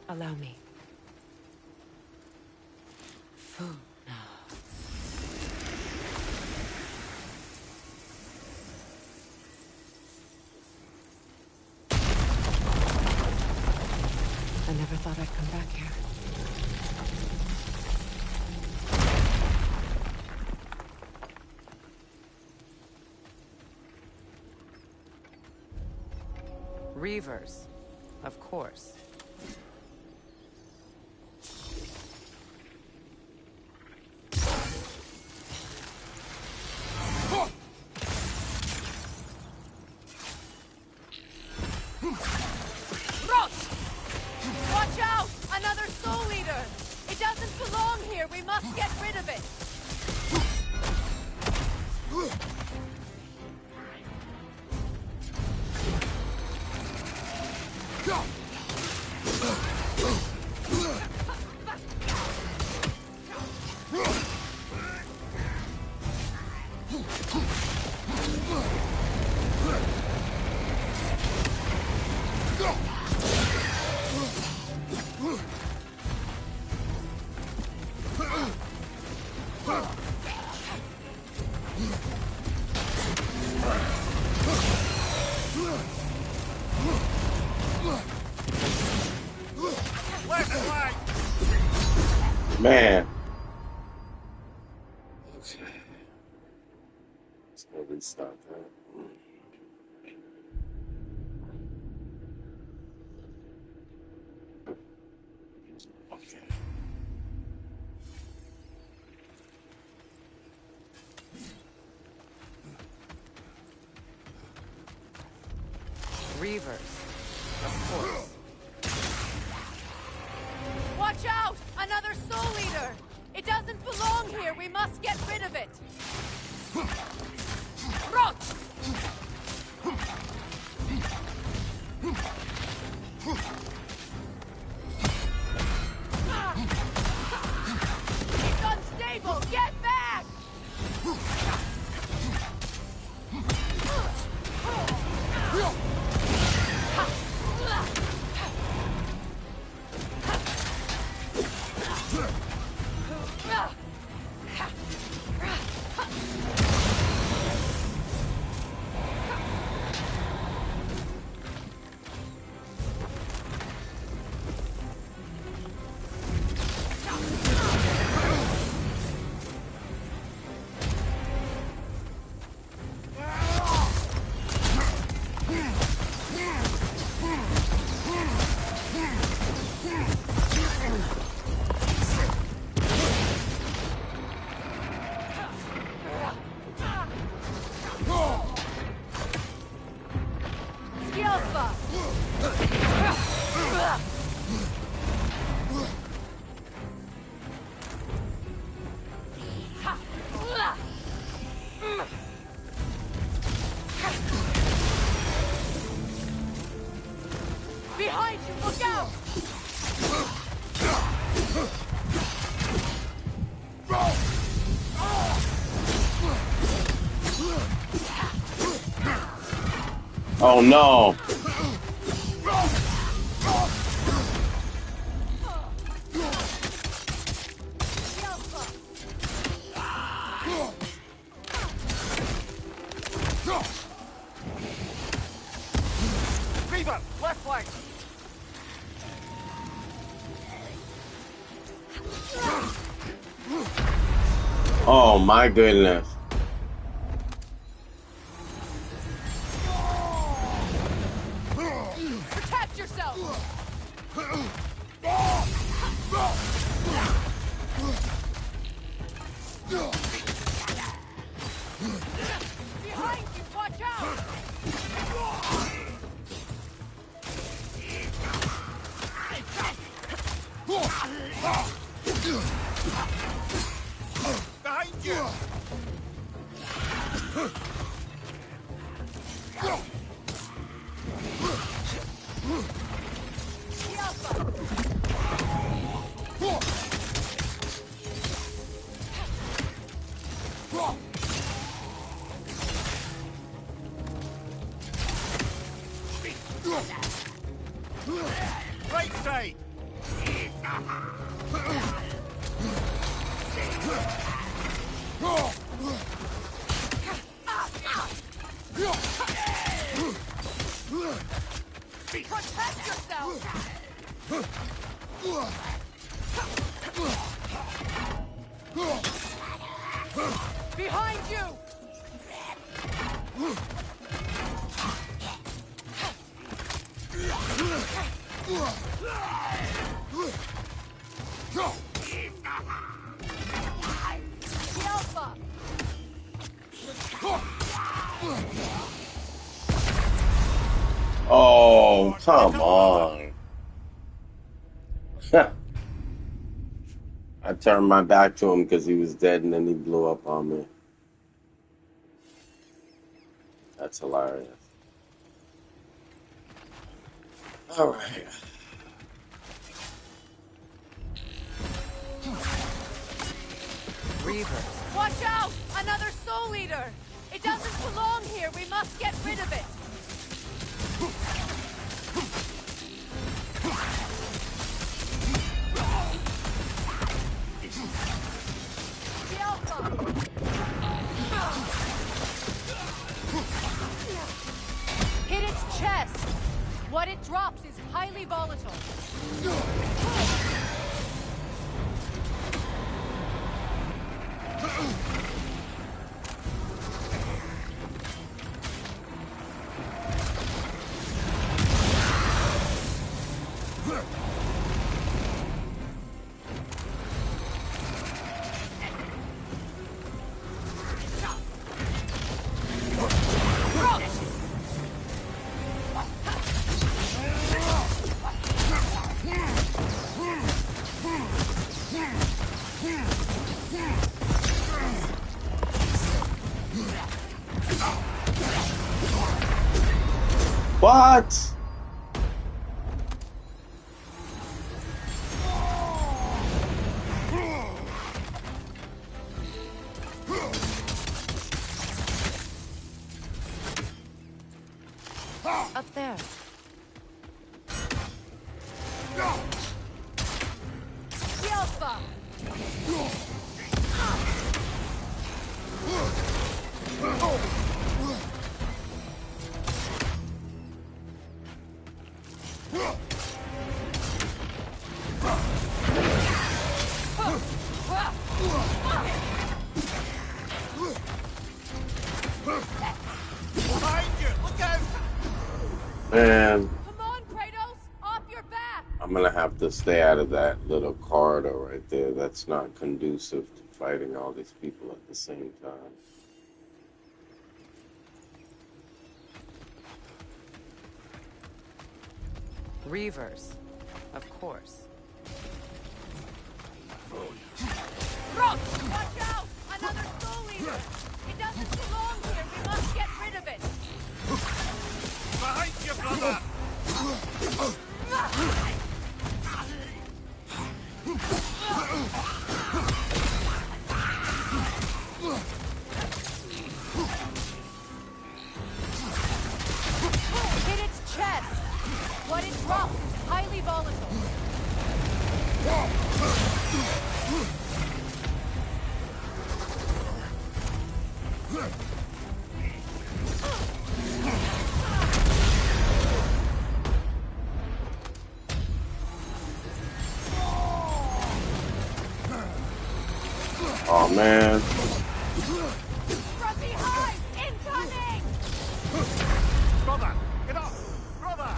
Allow me. I never thought I'd come back here. Reavers, of course. here! We must get rid of it! Man. Okay. Let's go restart that. Okay. Reavers. Of course. Watch out! Another soul eater! It doesn't belong here! We must get rid of it! Rot! It's unstable! Get back! Behind you! Look out! Oh no! Reaver, left flank! Oh my goodness. Protect yourself! Behind you! Watch out! Behind you! Right side! Protect yourself! Behind you! Alpha! Oh, come on. I turned my back to him because he was dead, and then he blew up on me. That's hilarious. All right. Reaver. Watch out! Another soul eater! It doesn't belong here. We must get rid of it. The Alpha! Hit its chest. What it drops is highly volatile. What? Up there. The Alpha! Behind you! Look out! Man, Come on, Kratos! Off your back! I'm gonna have to stay out of that little corridor right there. That's not conducive to fighting all these people at the same time. Reavers. Of course. Rock! Watch out! Another soul eater! It doesn't belong here. We must get rid of it. Behind you, brother! Hit its chest. What it drops is highly volatile. Oh man. From behind! Incoming! Brother! Get up! Brother!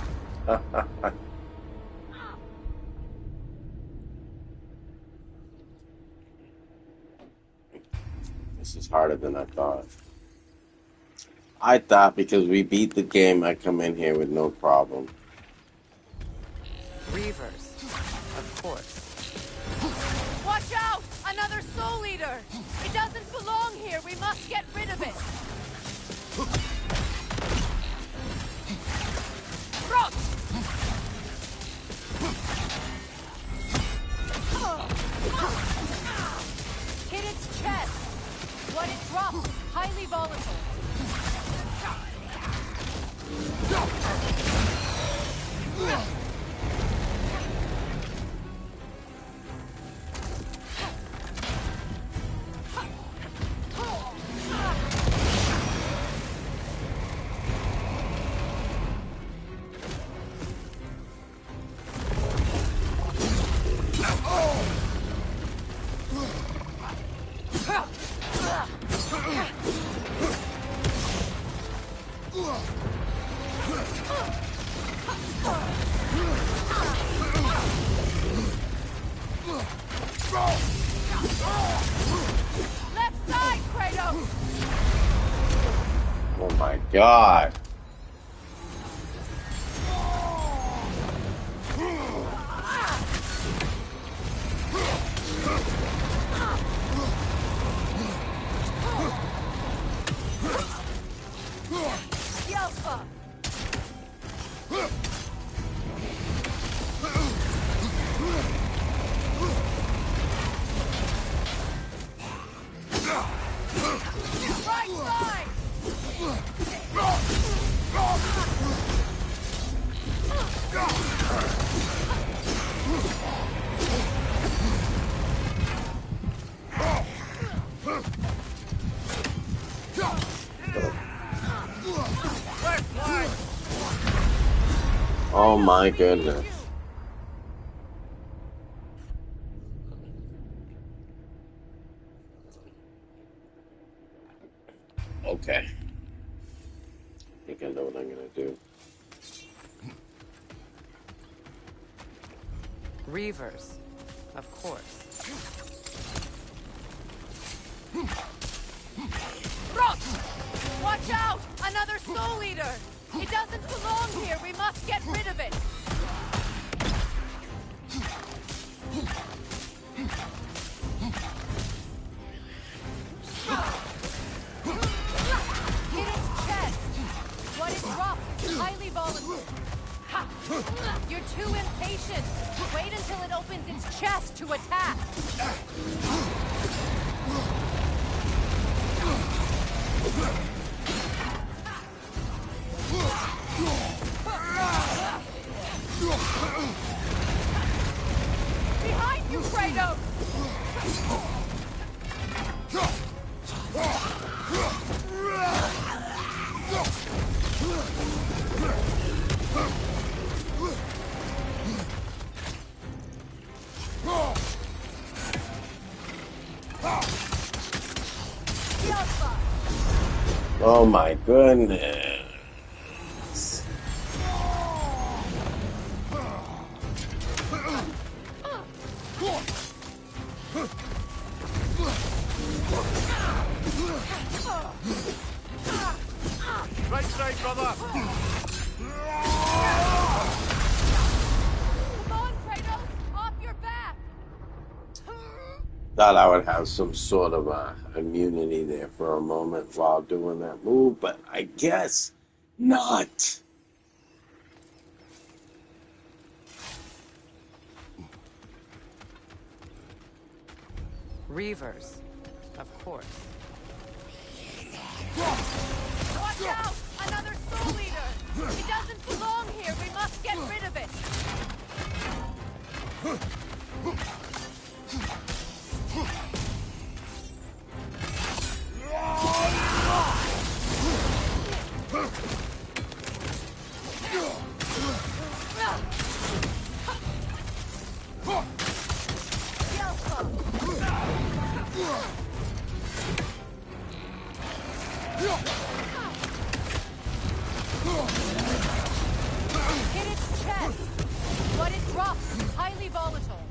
This is harder than I thought. I thought because we beat the game, I come in here with no problem. Reavers. Of course. Watch out! Another soul eater! It doesn't belong here. We must get rid of it. Rock! Hit its chest. What it drops is highly volatile. Left side, Kratos! Oh my god. my goodness. Okay. I think I know what I'm gonna do. Reavers, of course. Rock! Watch out! Another soul eater! It doesn't belong here! We must get rid of it! Hit its chest! What it drops is highly volatile. Ha! You're too impatient! Wait until it opens its chest to attack! Behind you, Kratos! Oh my goodness. Right side, brother! Come on, Kratos! Off your back! Thought I would have some sort of immunity there for a moment while doing that move, but I guess not. Reavers, of course. Watch out! Another soul eater! It doesn't belong here! We must get rid of it! Hit its chest! What it drops is highly volatile.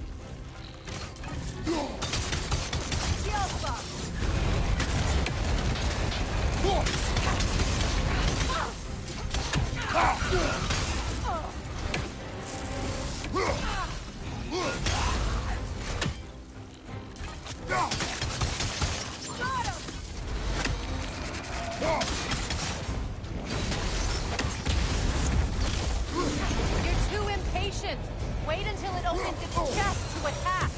You're too impatient. Wait until it opens its chest to attack.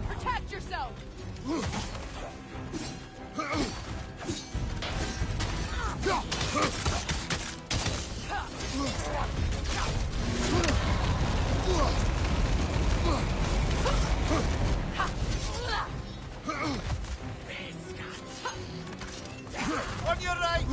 Protect yourself. On your right!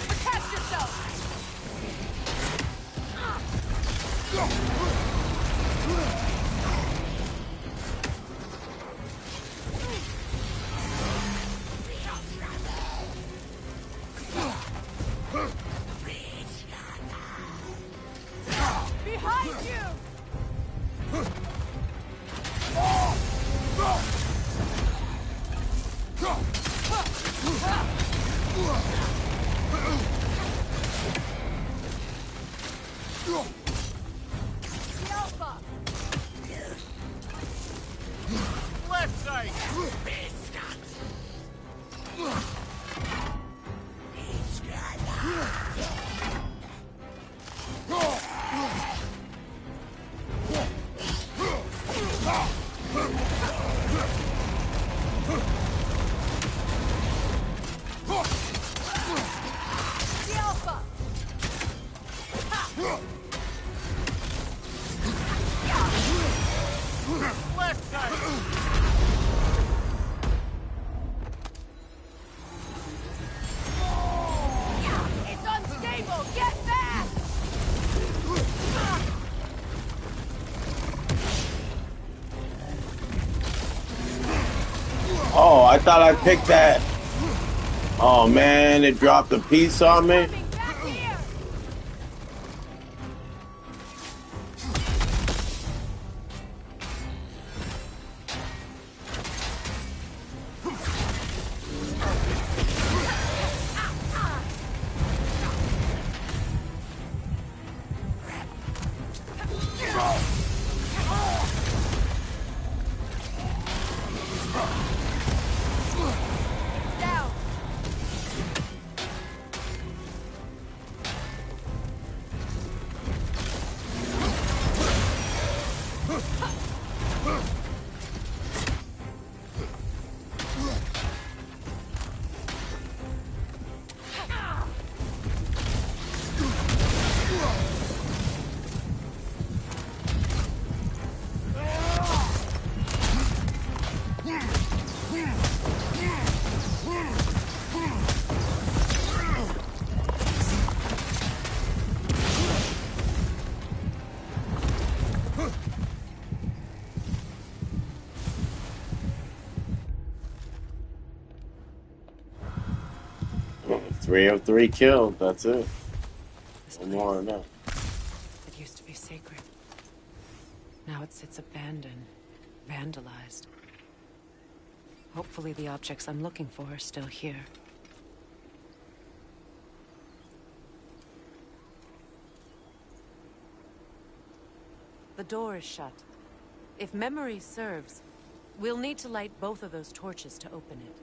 Protect yourself. Behind you! Left side! It's unstable! Get back! Oh, I thought I picked that. Oh man, it dropped a piece on me. Back here! Down! Three of three killed. That's it. No more than that. It used to be sacred. Now it sits abandoned, vandalized. Hopefully the objects I'm looking for are still here. The door is shut. If memory serves, we'll need to light both of those torches to open it.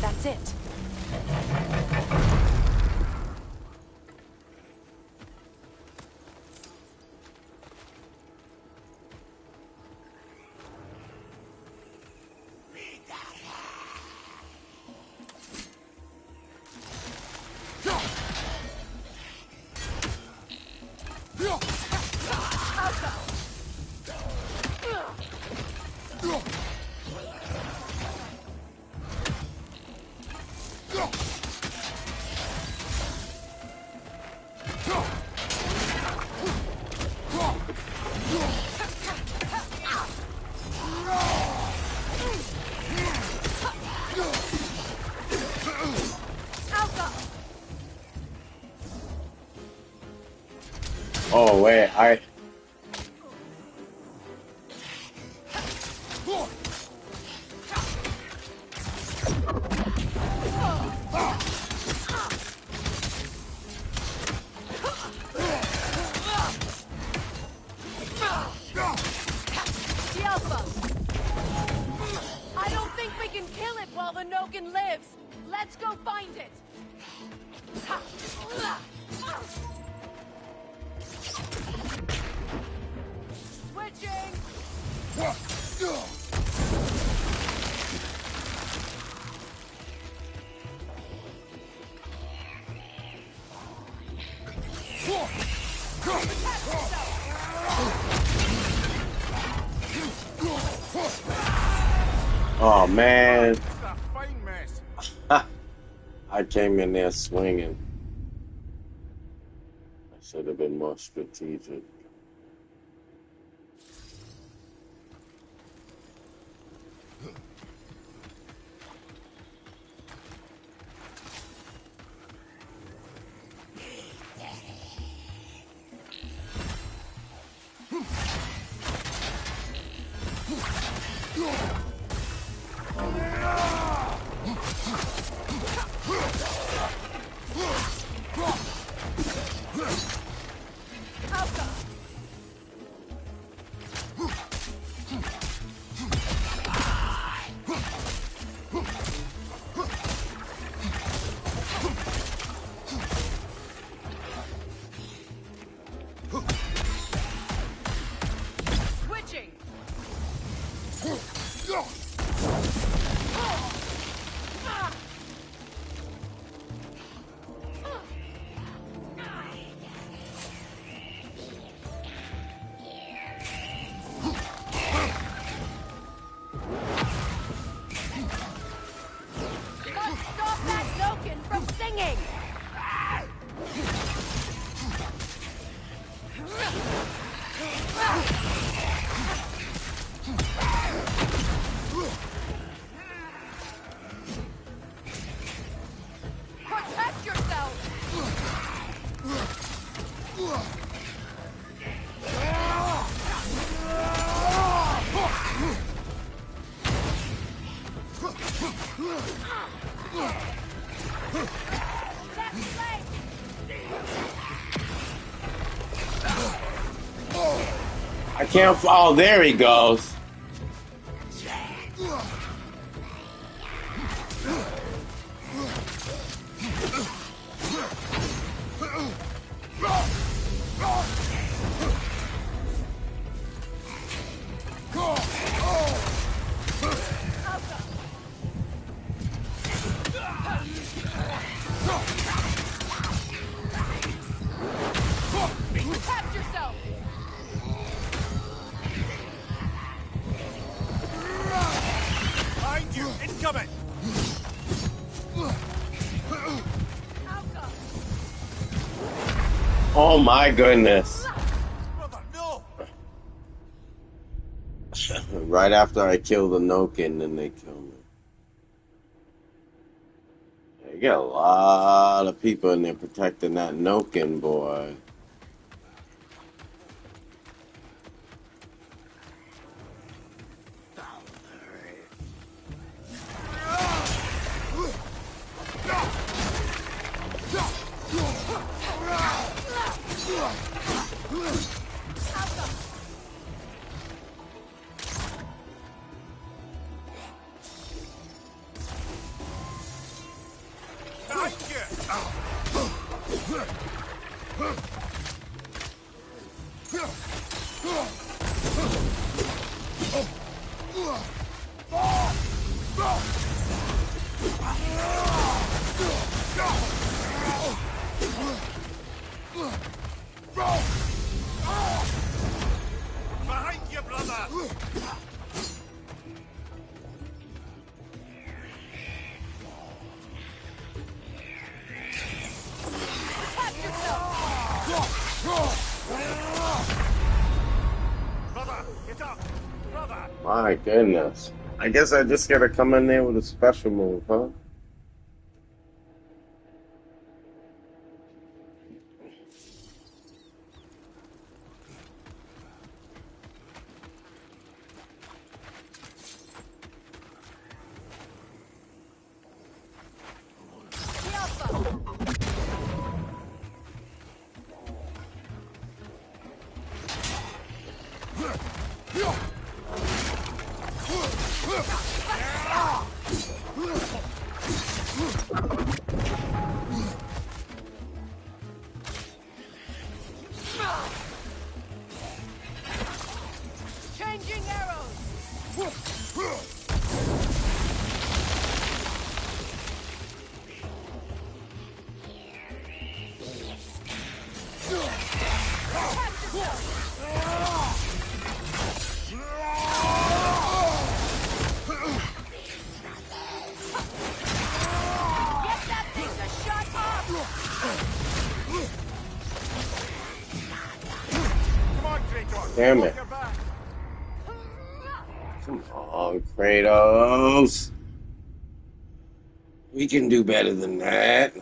That's it. Oh wait, I don't think we can kill it while the Nogan lives. Let's go find it. Switching. oh man. I came in there swinging. I should have been more strategic. Switching. Must stop that Noken from singing! Protect yourself! I can't. Oh, there he goes. Protect yourself! Behind you! Incoming! Oh my goodness. Brother, no! Right after I kill the Noken, then they kill me. You got a lot of people in there protecting that Noken, boy. Behind Behind you, brother! Protect yourself! Brother, get up! Brother! My goodness. I guess I just gotta come in there with a special move, huh? Changing arrows! Get that thing to shut up! Come on, Kratos! Damn Walk it. your back. Come on, Kratos. We can do better than that.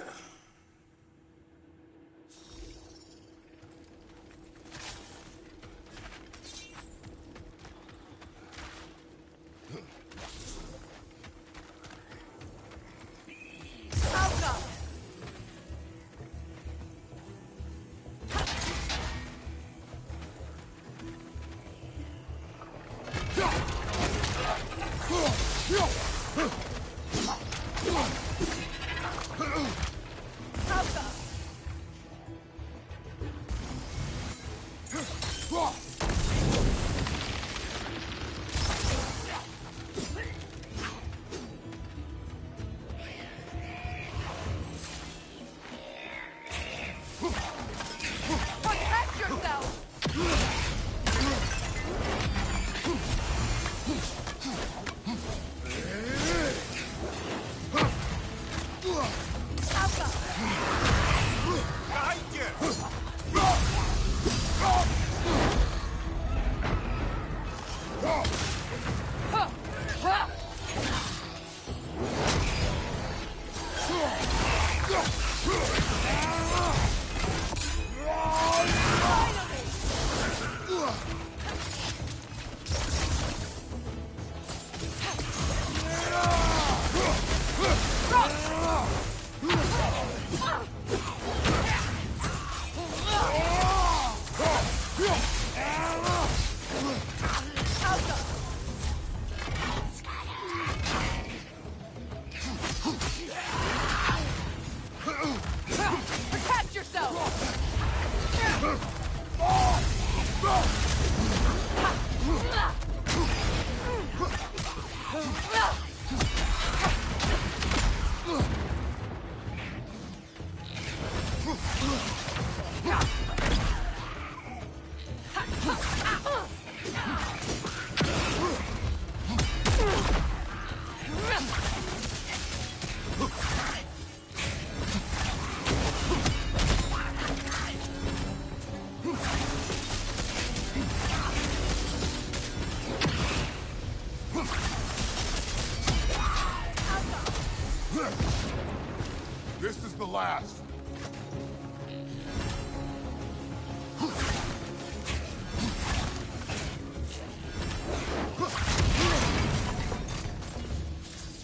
This is the last.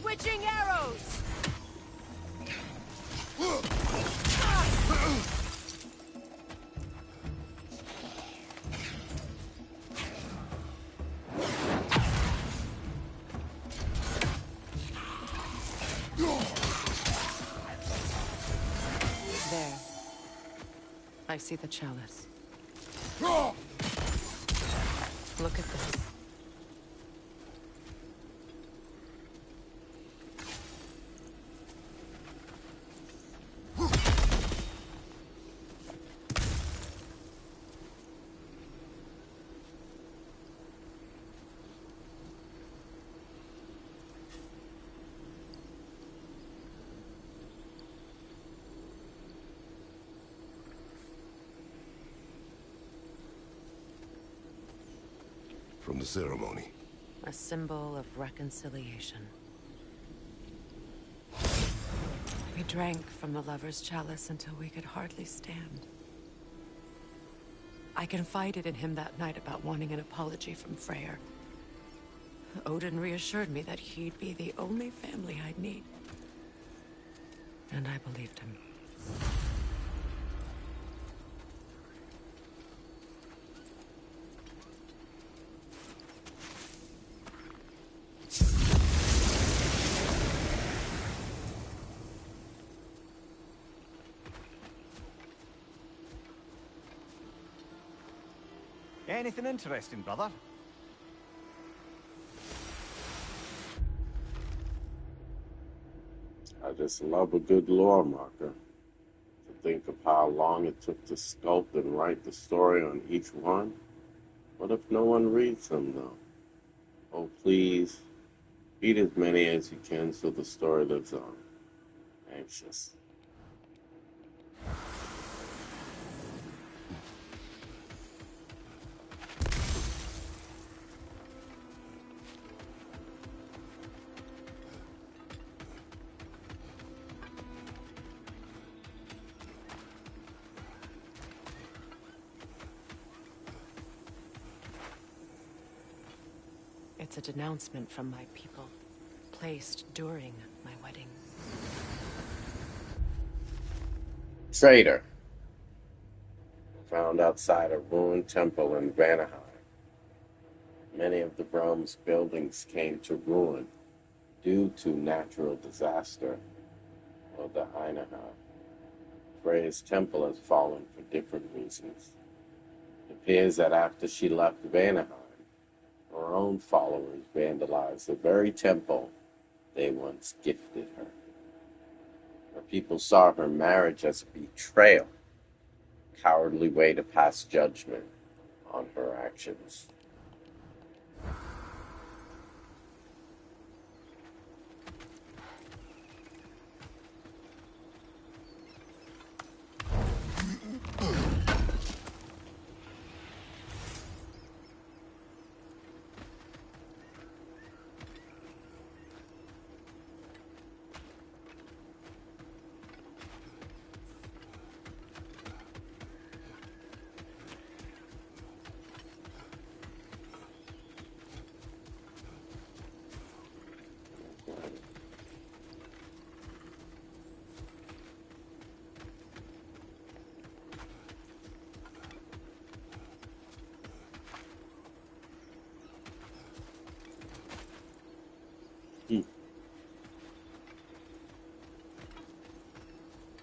Switching arrows! There. I see the chalice. Look at this. From the ceremony. A symbol of reconciliation. We drank from the lover's chalice until we could hardly stand. I confided in him that night about wanting an apology from Freyr. Odin reassured me that he'd be the only family I'd need. And I believed him. Anything interesting, brother? I just love a good lore marker. To think of how long it took to sculpt and write the story on each one. What if no one reads them, though? Oh, please, read as many as you can so the story lives on. Anxious. It's a denouncement from my people, placed during my wedding. Traitor. Found outside a ruined temple in Vanaheim. Many of the realm's buildings came to ruin due to natural disaster, or the Einahar. Freya's temple has fallen for different reasons. It appears that after she left Vanaheim, her own followers vandalized the very temple they once gifted her. Her people saw her marriage as a betrayal, a cowardly way to pass judgment on her actions.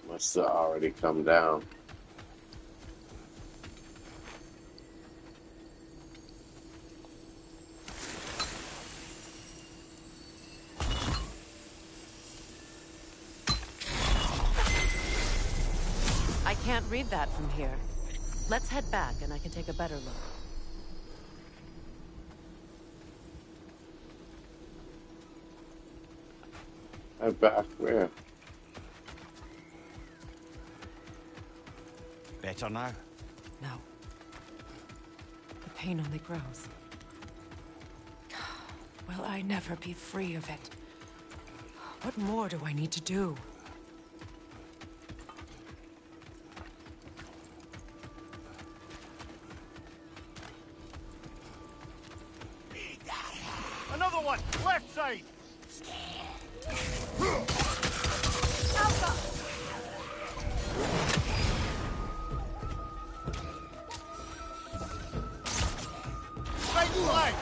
Must have already come down. Can't read that from here. Let's head back and I can take a better look. Head back where? Better now? No. The pain only grows. Will I never be free of it? What more do I need to do? Another one! Left side! Right leg!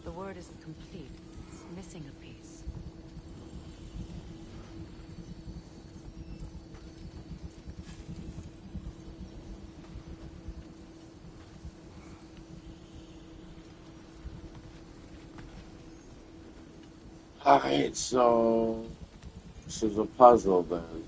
The word isn't complete. It's missing a piece. Alright, so this is a puzzle then.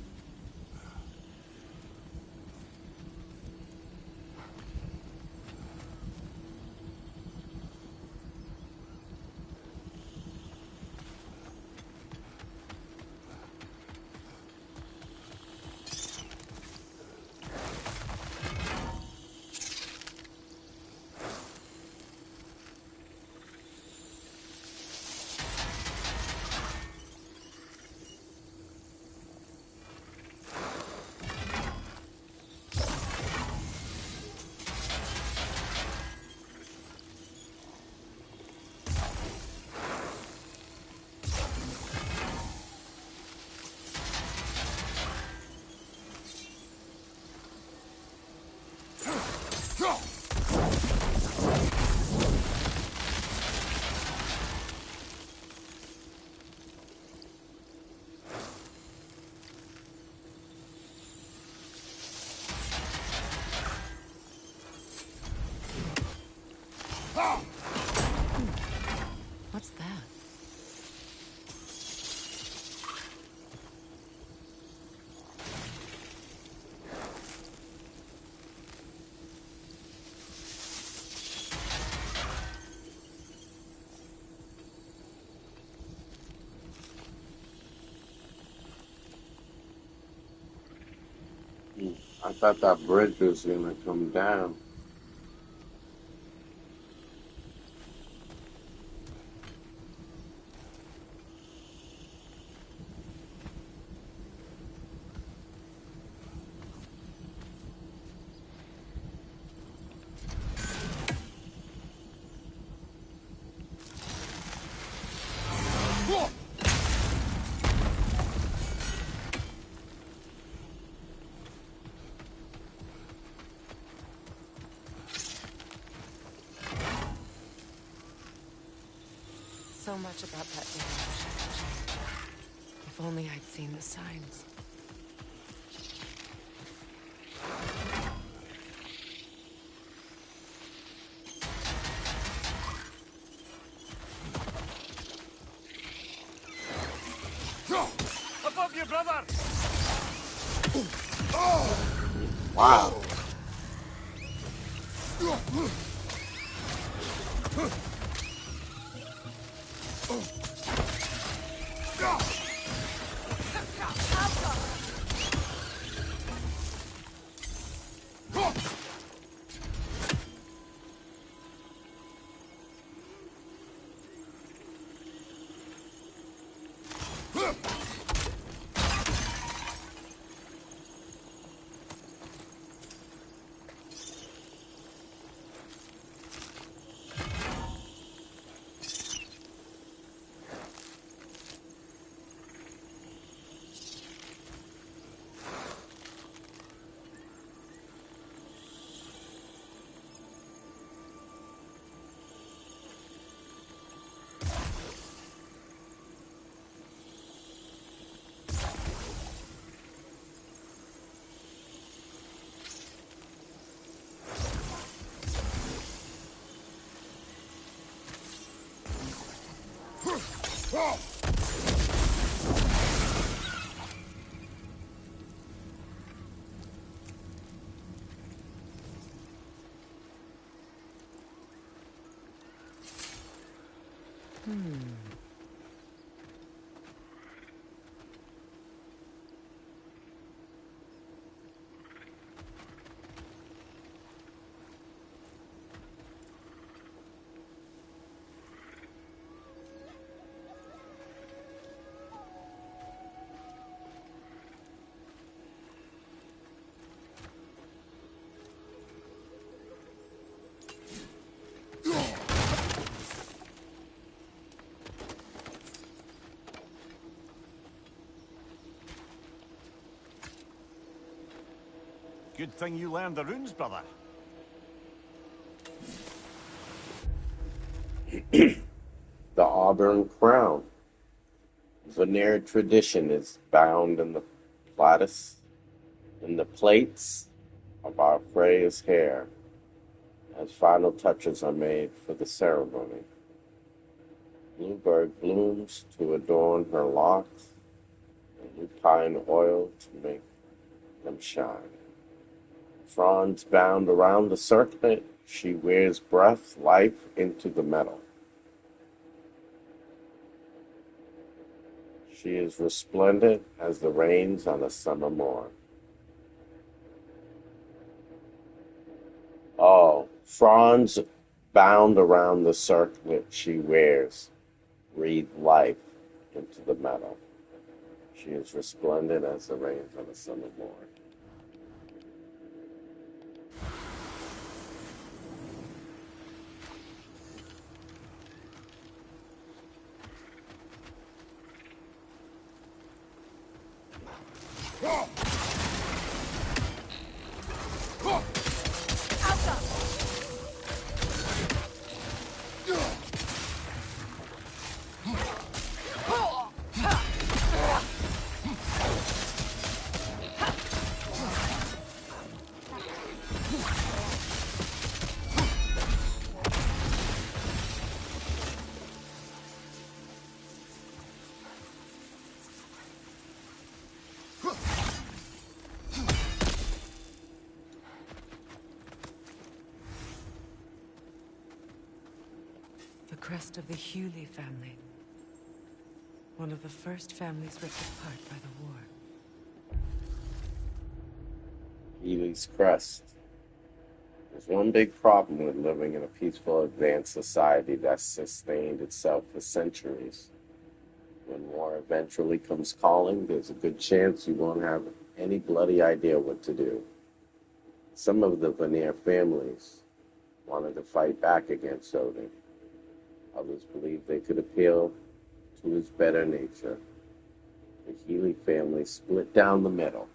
What's that? I thought that bridge was gonna come down. So much about that day. If only I'd seen the signs. brother! Wow. Good thing you learned the runes, brother. The Auburn Crown. Veneer tradition is bound in the platis, in the plaits of our Freya's hair, as final touches are made for the ceremony. Bluebird blooms to adorn her locks, and lupine oil to make them shine. Fronds bound around the circlet, she wears breath, life into the metal. She is resplendent as the rains on a summer morn. Oh, fronds bound around the circlet she wears breathe life into the metal. She is resplendent as the rains on a summer morn. The crest of the Hewley family. One of the first families ripped apart by the war. Healy's crest. There's one big problem with living in a peaceful, advanced society that's sustained itself for centuries. When war eventually comes calling, there's a good chance you won't have any bloody idea what to do. Some of the Veneer families wanted to fight back against Odin. Others believed they could appeal to his better nature. The Healy family split down the middle.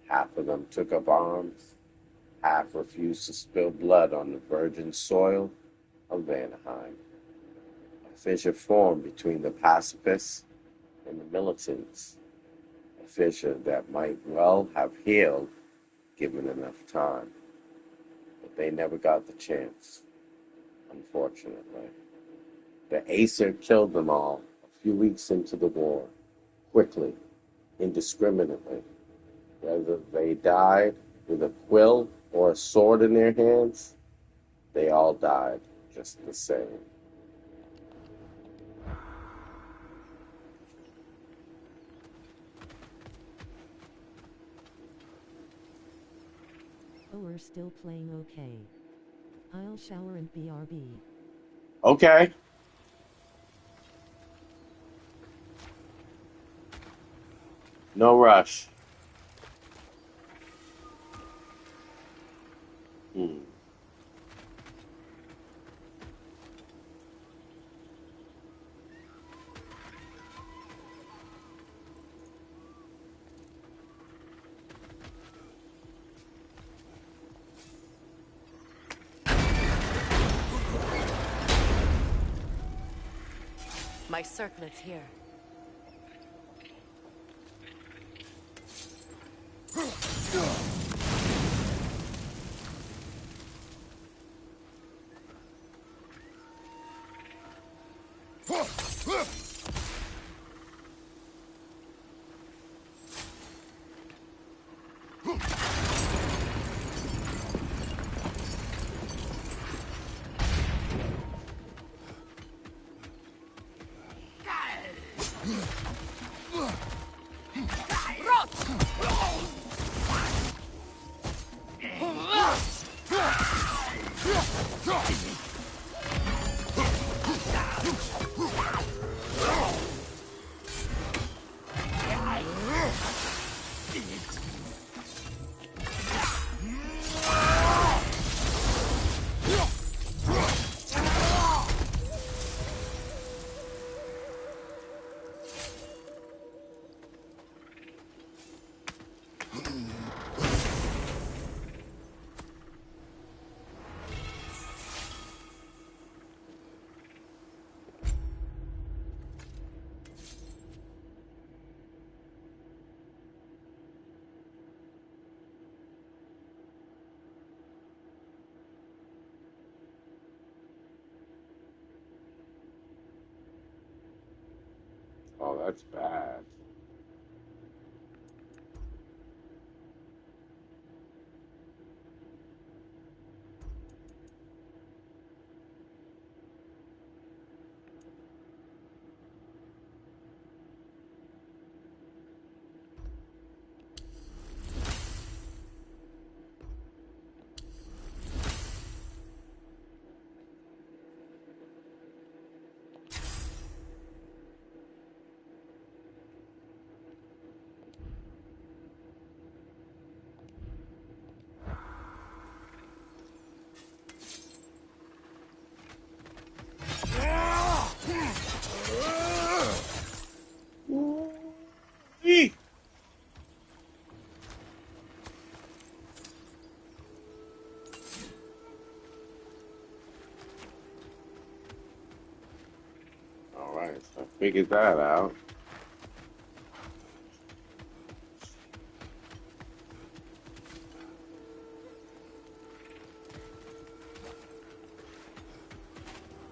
Half of them took up arms, half refused to spill blood on the virgin soil of Vanaheim. A fissure formed between the pacifists and the militants, a fissure that might well have healed given enough time. But they never got the chance, unfortunately. The Aesir killed them all a few weeks into the war, quickly, indiscriminately. Whether they died with a quill or a sword in their hands, they all died just the same. Oh, we're still playing okay. I'll shower and BRB. Okay. No rush. My circlet's here. Oh, that's bad. Eee! All right, so I figured that out.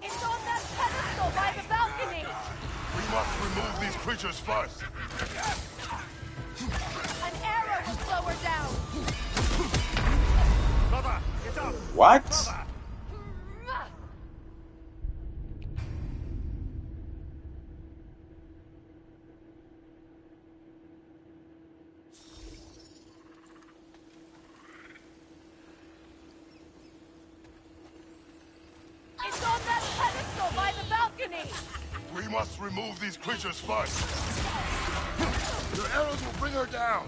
It's on that pedestal by the balcony! We must remove these creatures first. An arrow will slow her down! Brother, get up! What? Brother! It's on that pedestal by the balcony! We must remove these creatures first. Your arrows will bring her down.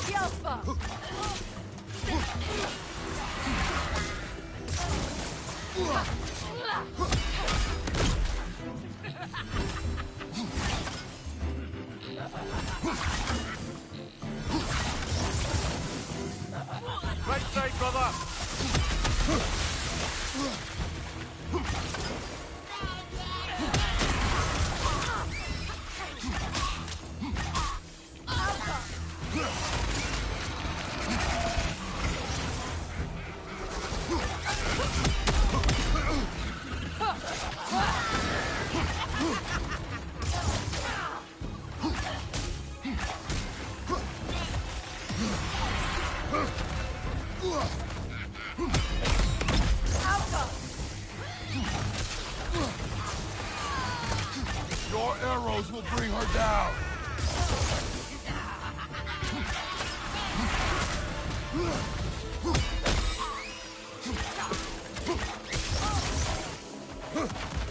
Yelpa! Right side, brother! arrows will bring her down.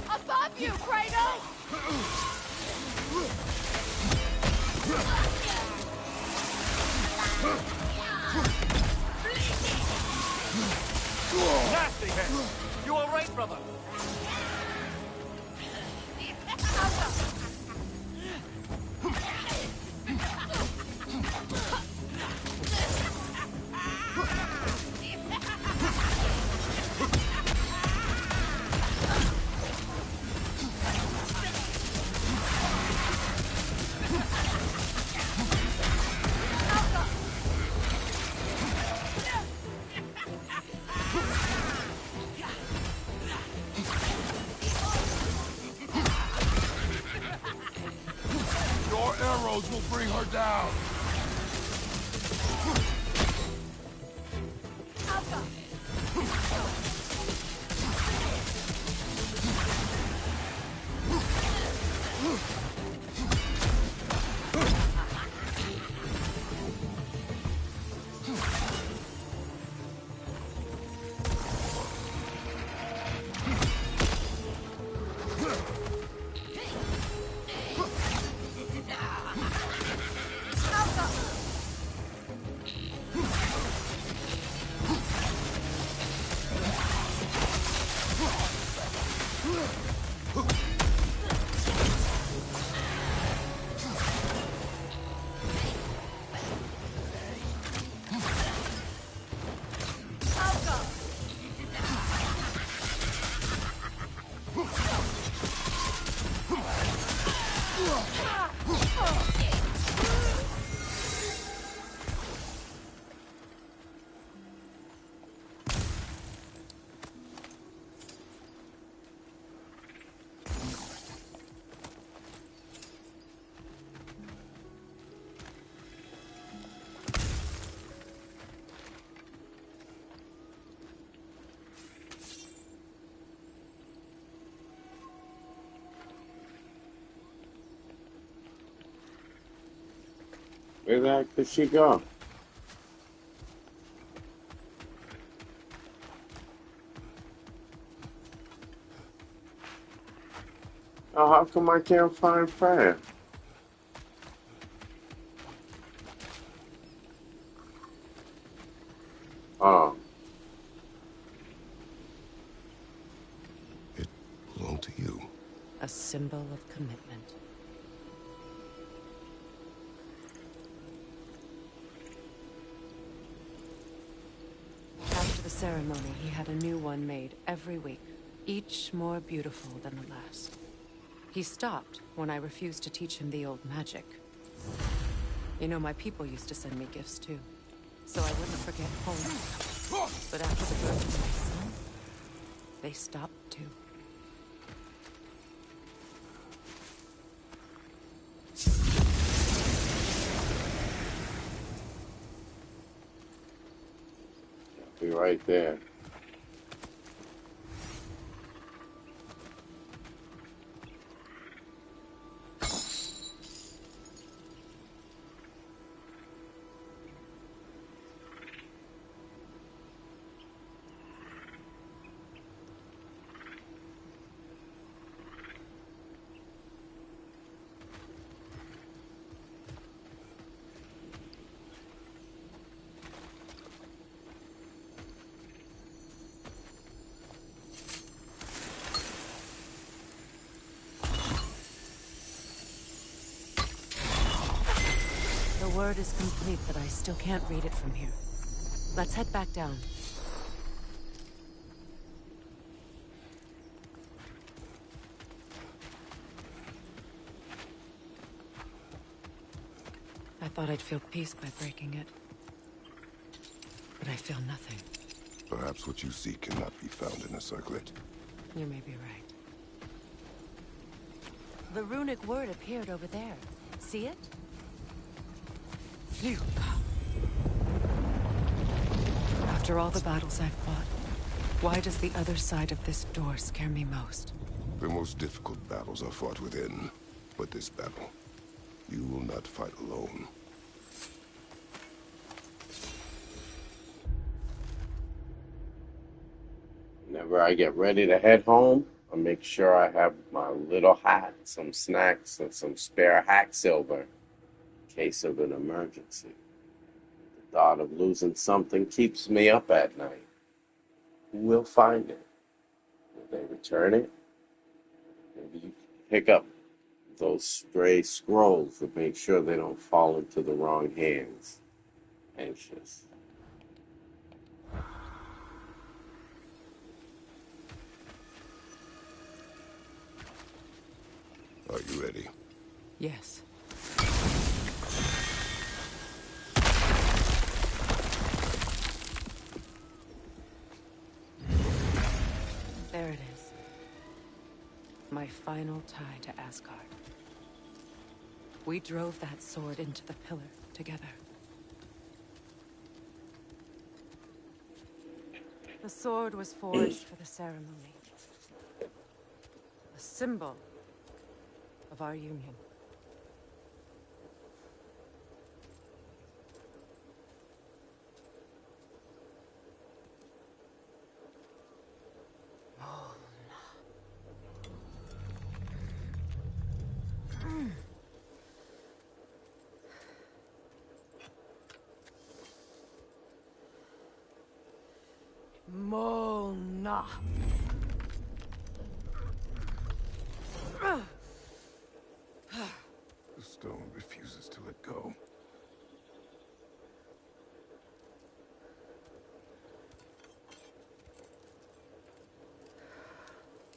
Above you, Kratos! Nasty hit! You alright, brother? Your arrows will bring her down. Where the heck did she go? Oh, how come I can't find Freya? Oh. It belonged to you. A symbol of commitment. After the ceremony, he had a new one made every week, each more beautiful than the last. He stopped when I refused to teach him the old magic. You know, my people used to send me gifts too, so I wouldn't forget home. But after the birth of my son, they stopped too. Be right there. The word is complete, but I still can't read it from here. Let's head back down. I thought I'd feel peace by breaking it. But I feel nothing. Perhaps what you seek cannot be found in a circlet. You may be right. The runic word appeared over there. See it? Phew. After all the battles I've fought, why does the other side of this door scare me most? The most difficult battles are fought within. But this battle, you will not fight alone. Whenever I get ready to head home, I make sure I have my little hat, some snacks, and some spare hack silver in case of an emergency. The thought of losing something keeps me up at night. Who will find it? Will they return it? Maybe you pick up those stray scrolls to make sure they don't fall into the wrong hands. Anxious. Are you ready? Yes. There it is. My final tie to Asgard. We drove that sword into the pillar together. The sword was forged for the ceremony. A symbol of our union. Mona. The stone refuses to let go.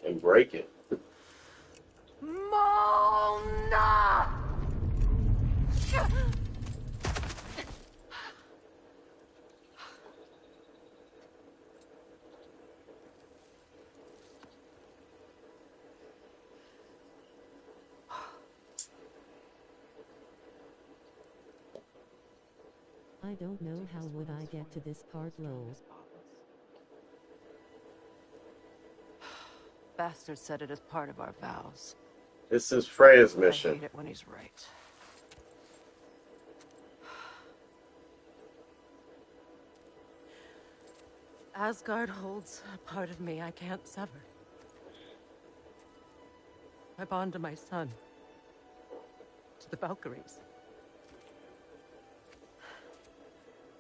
And break it. Mona! I don't know how would I get to this part, lol. Bastard said it as part of our vows. This is Freya's I mission. hate it when he's right. Asgard holds a part of me I can't sever. I bond to my son. To the Valkyries.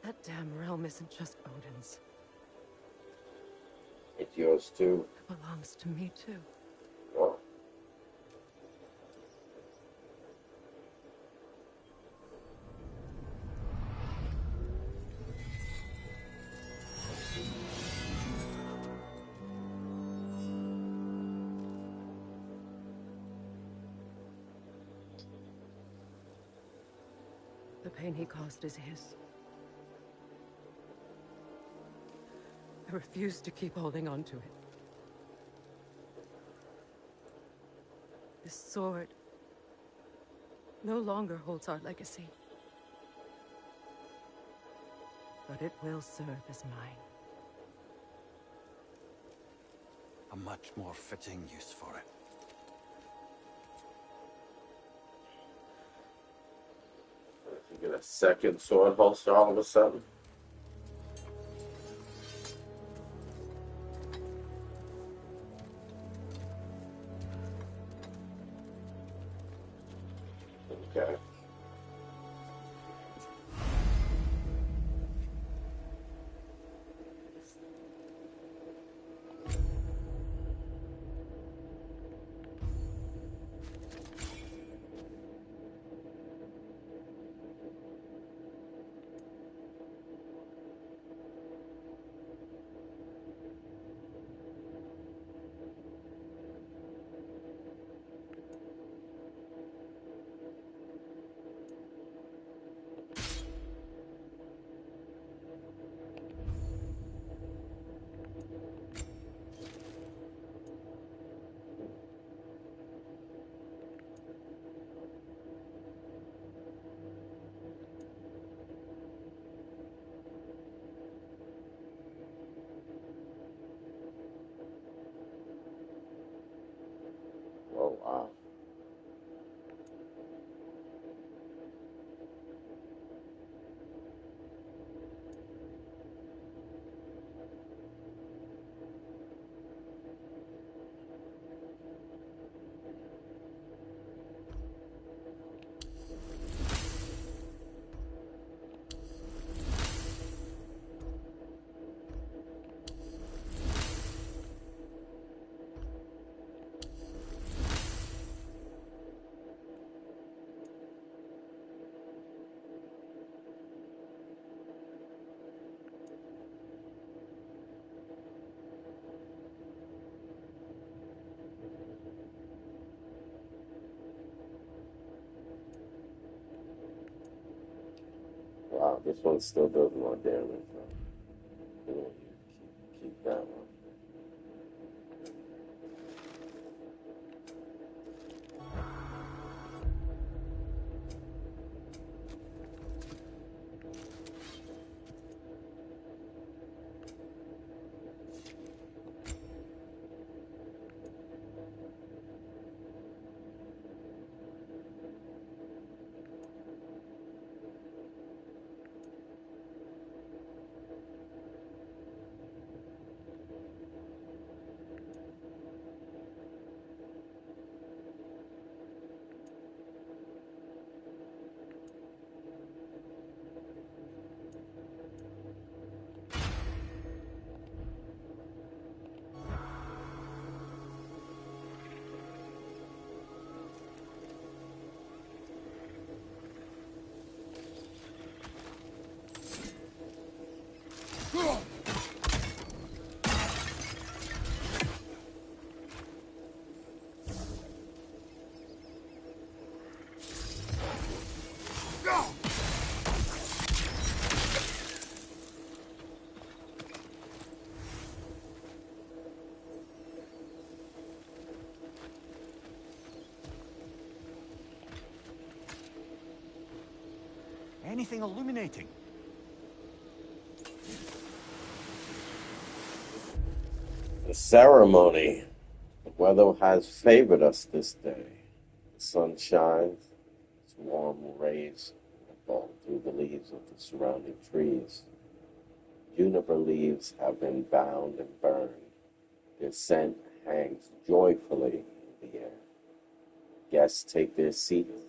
That damn realm isn't just Odin's. It's yours too. It belongs to me too. Oh. The pain he caused is his. I refuse to keep holding on to it. This sword no longer holds our legacy. But it will serve as mine. A much more fitting use for it. You get a second sword holster all of a sudden. Okay. Oh, wow. this one still does more damage. Though. Keep that one. Anything illuminating? The ceremony. The weather has favored us this day. The sun shines. Its warm rays fall through the leaves of the surrounding trees. Juniper leaves have been bound and burned. Their scent hangs joyfully in the air. Guests take their seats.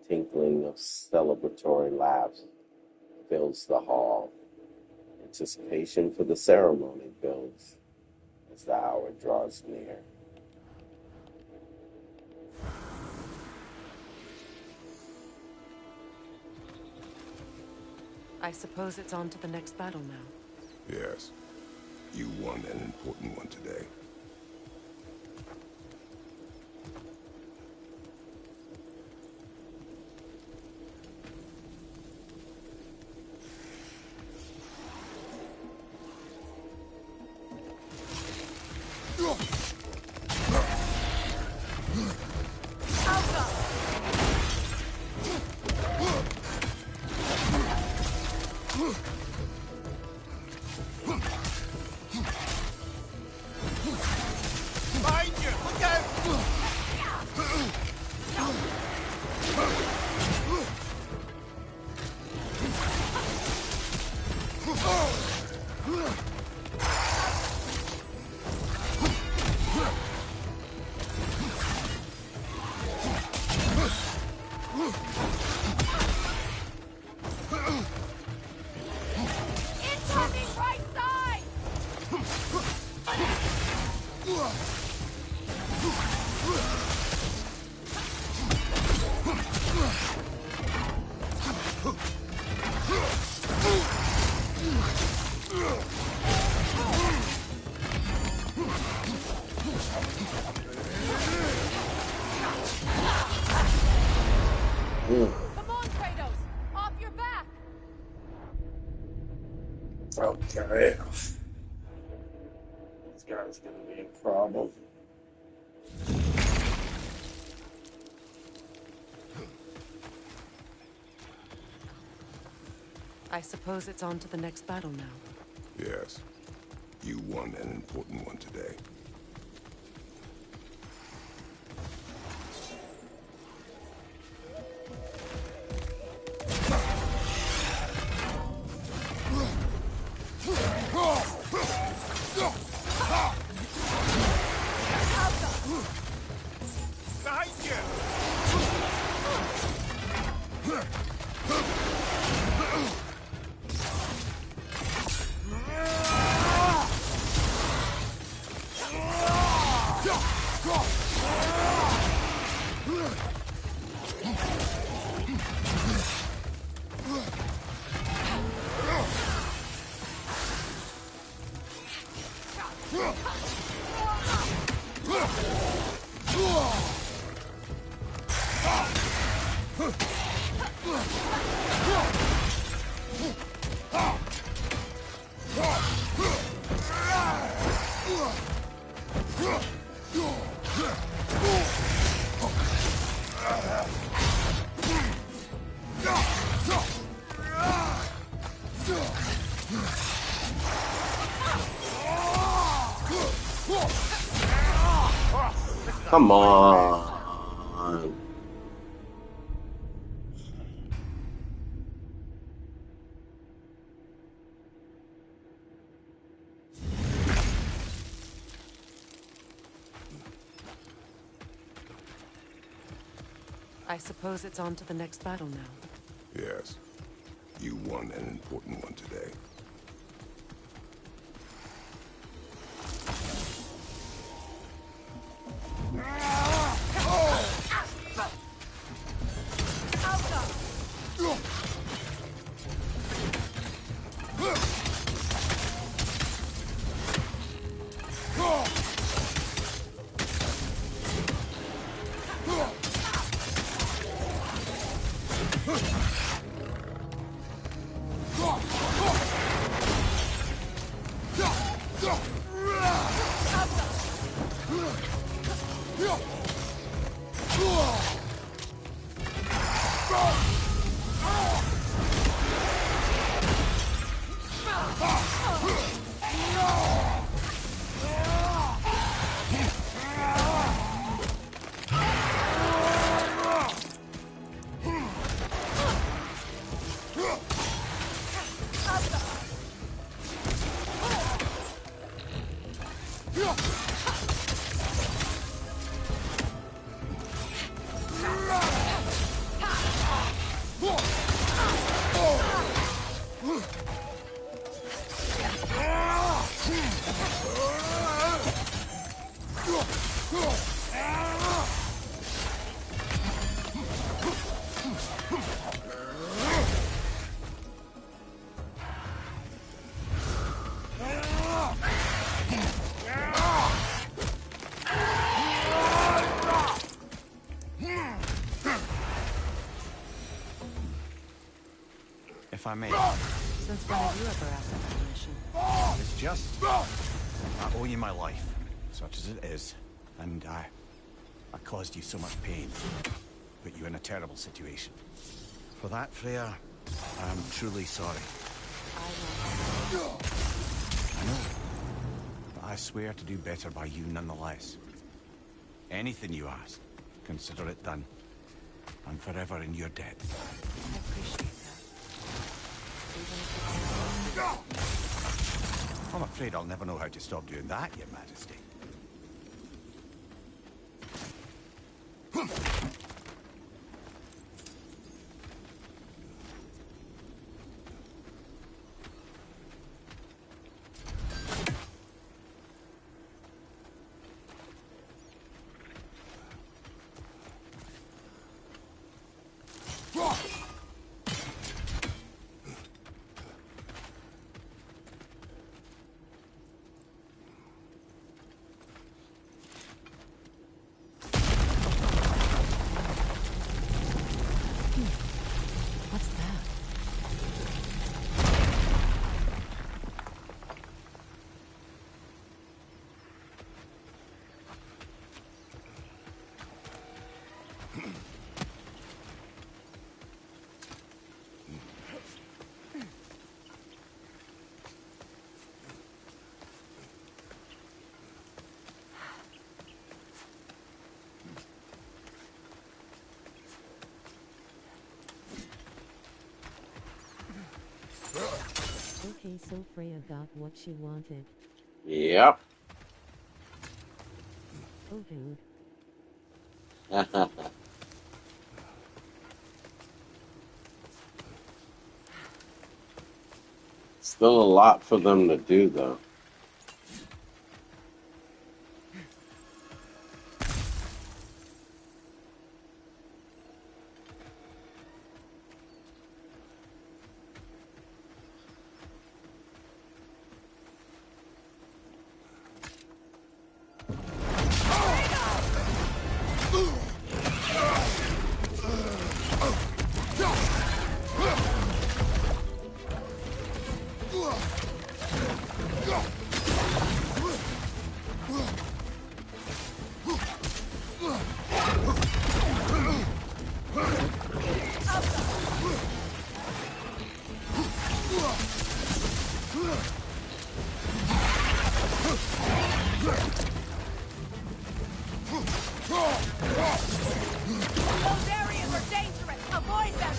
Tinkling of celebratory laughs fills the hall. Anticipation for the ceremony builds as the hour draws near. I suppose it's on to the next battle now. Yes. You won an important one today. Come on, Kratos! Off your back! Okay. This guy's gonna be a problem. I suppose it's on to the next battle now. Yes. You won an important one today. Behind you! Come on. I suppose it's on to the next battle now. Yes. You won an important one today. If I may. Since when have you ever asked that permission? It's just... I owe you my life, such as it is. And I caused you so much pain. Put you in a terrible situation. For that, Freya, I'm truly sorry. I know. But I swear to do better by you nonetheless. Anything you ask, consider it done. I'm forever in your debt. I appreciate that. I'm afraid I'll never know how to stop doing that, Your Majesty. What's that? Okay, so Freya got what she wanted. Yep. Oh dude. Still a lot for them to do, though. Go! Those areas are dangerous! Avoid them!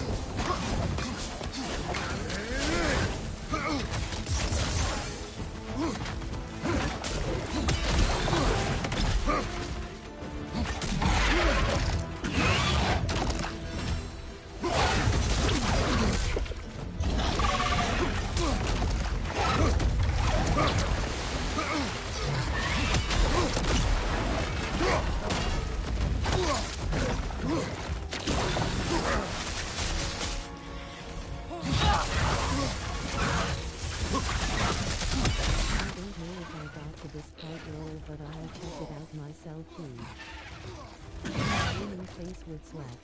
But I'll check it out myself too. Human face with sweat.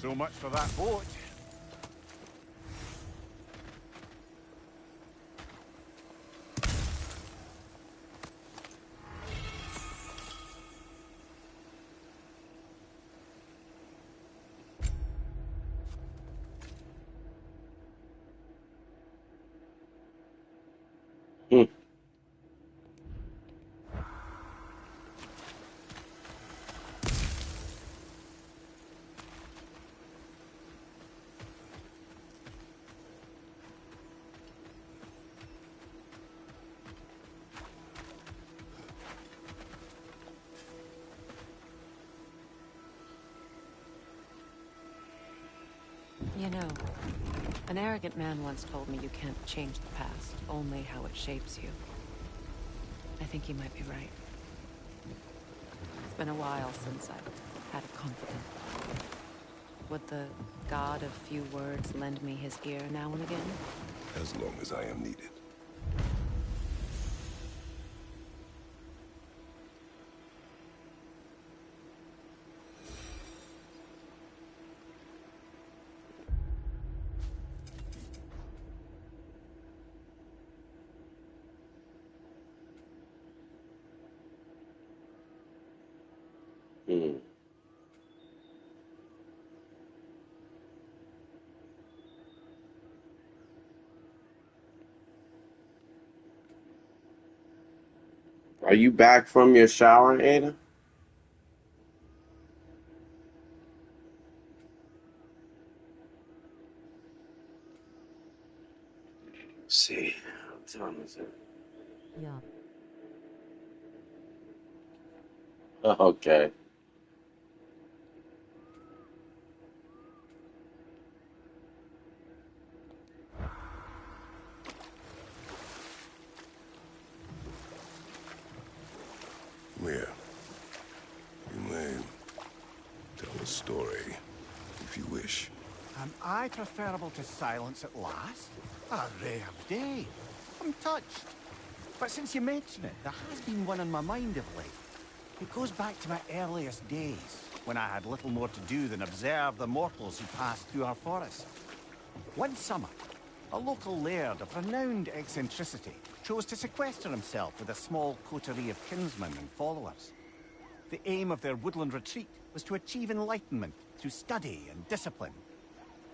So much for that boat. Hmm. You know, an arrogant man once told me you can't change the past, only how it shapes you. I think he might be right. It's been a while since I've had a confidant. Would the god of few words lend me his ear now and again? As long as I am needed. Hmm. Are you back from your shower, Ada? time is it? Yup. Okay. Here. You may tell a story, if you wish. Am I preferable to silence at last? A rare day. I'm touched. But since you mention it, there has been one on my mind of late. It goes back to my earliest days, when I had little more to do than observe the mortals who passed through our forest. One summer, a local laird of renowned eccentricity chose to sequester himself with a small coterie of kinsmen and followers. The aim of their woodland retreat was to achieve enlightenment through study and discipline.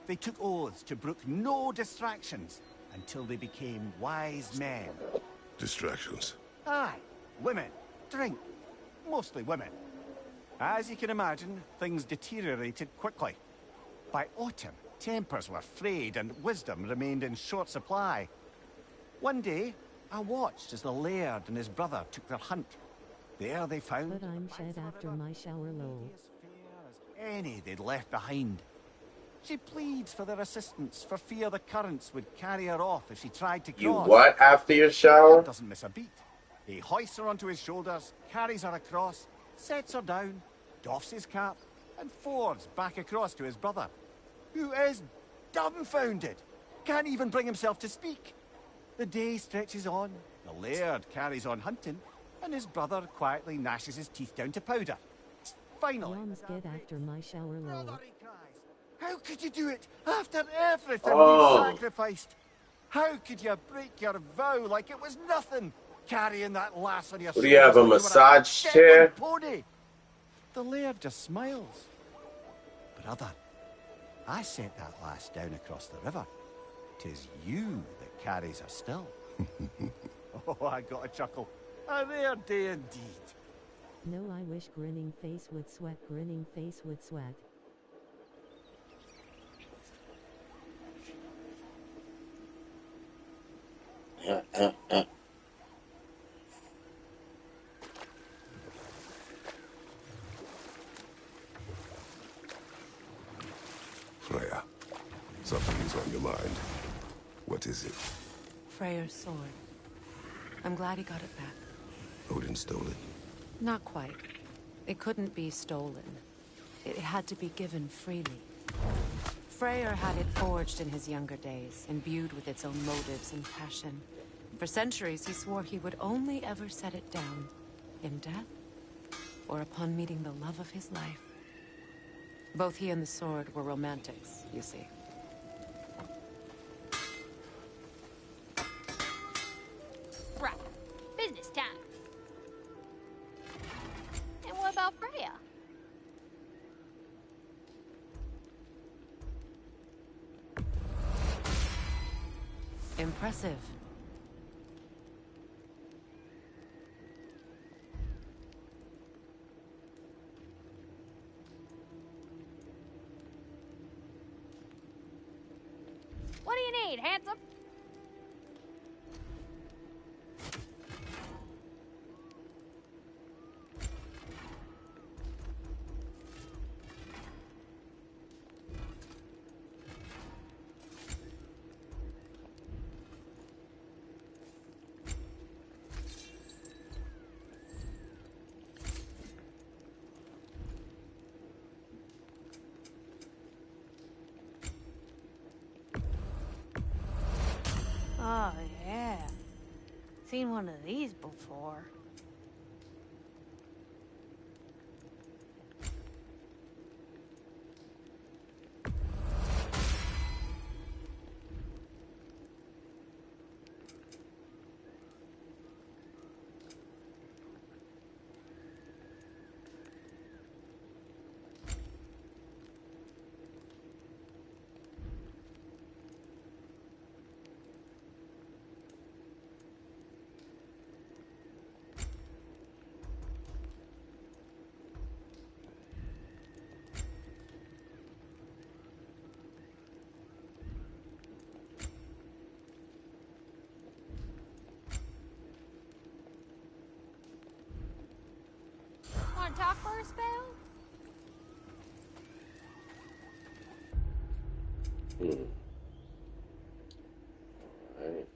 They took oaths to brook no distractions until they became wise men. Distractions. Aye, women, drink, mostly women. As you can imagine, things deteriorated quickly. By autumn, tempers were frayed and wisdom remained in short supply. One day, I watched as the laird and his brother took their hunt. There they found... But I'm shed after my shower, lol. Any they'd left behind. She pleads for their assistance for fear the currents would carry her off if she tried to cross. You what after your shower? Doesn't miss a beat. He hoists her onto his shoulders, carries her across, sets her down, doffs his cap, and fords back across to his brother, who is dumbfounded, can't even bring himself to speak. The day stretches on, the laird carries on hunting, and his brother quietly gnashes his teeth down to powder. Finally... Yums get after my shower, lol. How could you do it after everything we sacrificed? How could you break your vow like it was nothing, carrying that lass on your shoulders? Do you have a massage chair? Pony? The laird just smiles. Brother, I sent that lass down across the river. 'Tis you that carries her still. Oh, I got a chuckle. A rare day indeed. No, I wish grinning face would sweat, grinning face would sweat. Freya, something is on your mind. What is it? Freyr's sword. I'm glad he got it back. Odin stole it? Not quite. It couldn't be stolen. It had to be given freely. Freyr had it forged in his younger days, imbued with its own motives and passion. For centuries, he swore he would only ever set it down in death or upon meeting the love of his life. Both he and the sword were romantics, you see. Right. Business time. And what about Freya? Impressive. What do you need, handsome? Oh, yeah. Seen one of these before. want to talk for a spell? Alright.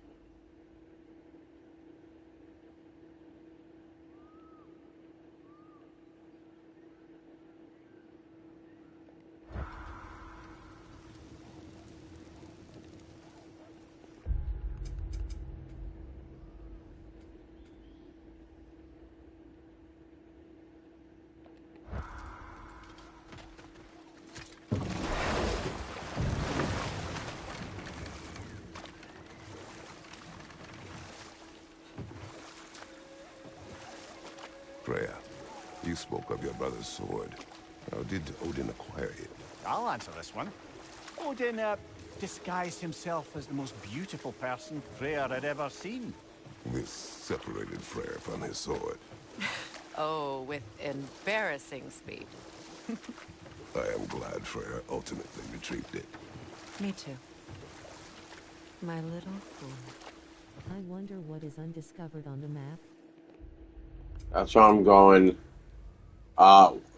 Freya, you spoke of your brother's sword. How did Odin acquire it? I'll answer this one. Odin, disguised himself as the most beautiful person Freyr had ever seen. This separated Freyr from his sword. Oh, with embarrassing speed. I am glad Freyr ultimately retrieved it. Me too. My little fool. I wonder what is undiscovered on the map. That's where I'm going.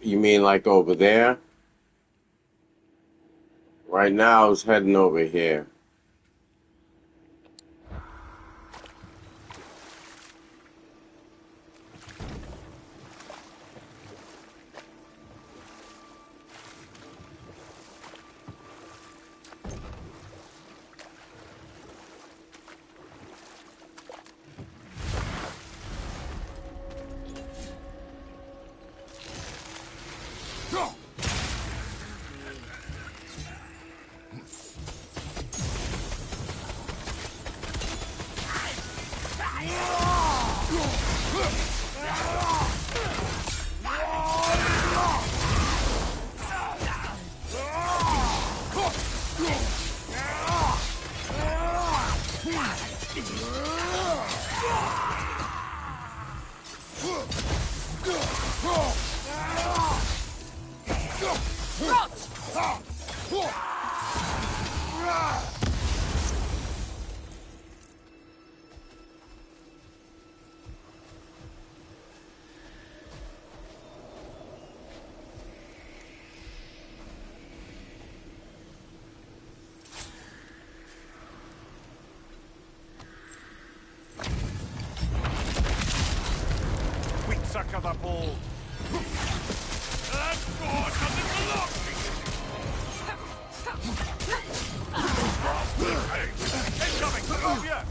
You mean like over there? Right now I was heading over here. Sucker the ball. That sword doesn't belong to you! Incoming! Over here!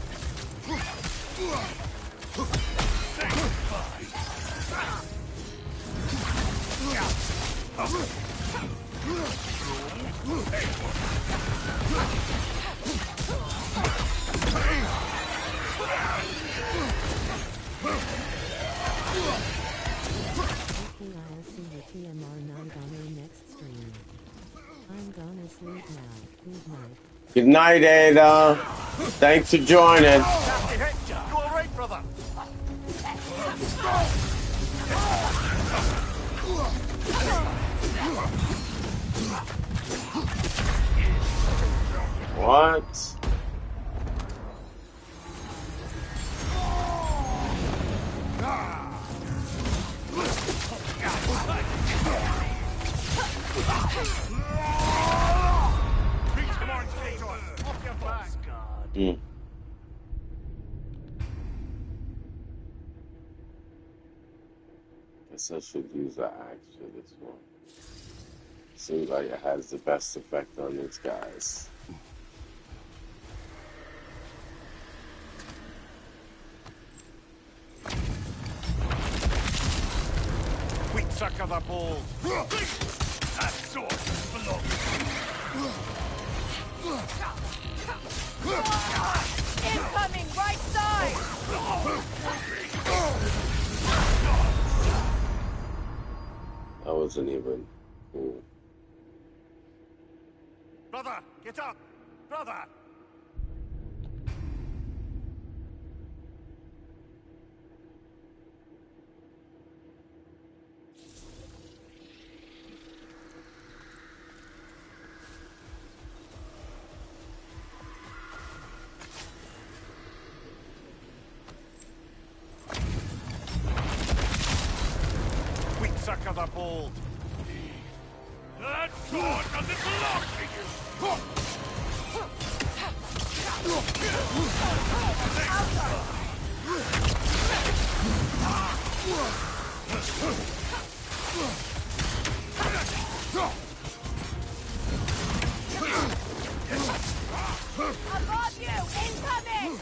I'll see the TMR night on our next stream. I'm gonna sleep now. Good night. Good night, Ada. Thanks for joining. You alright, brother? What? Guess I should use the axe for this one. Seems like it has the best effect on these guys. Quick sucker the ball. That sword belongs Incoming right side! That wasn't even cool. Brother, get up! Brother! of the bold. That sword doesn't belong to you! Above you! Incoming!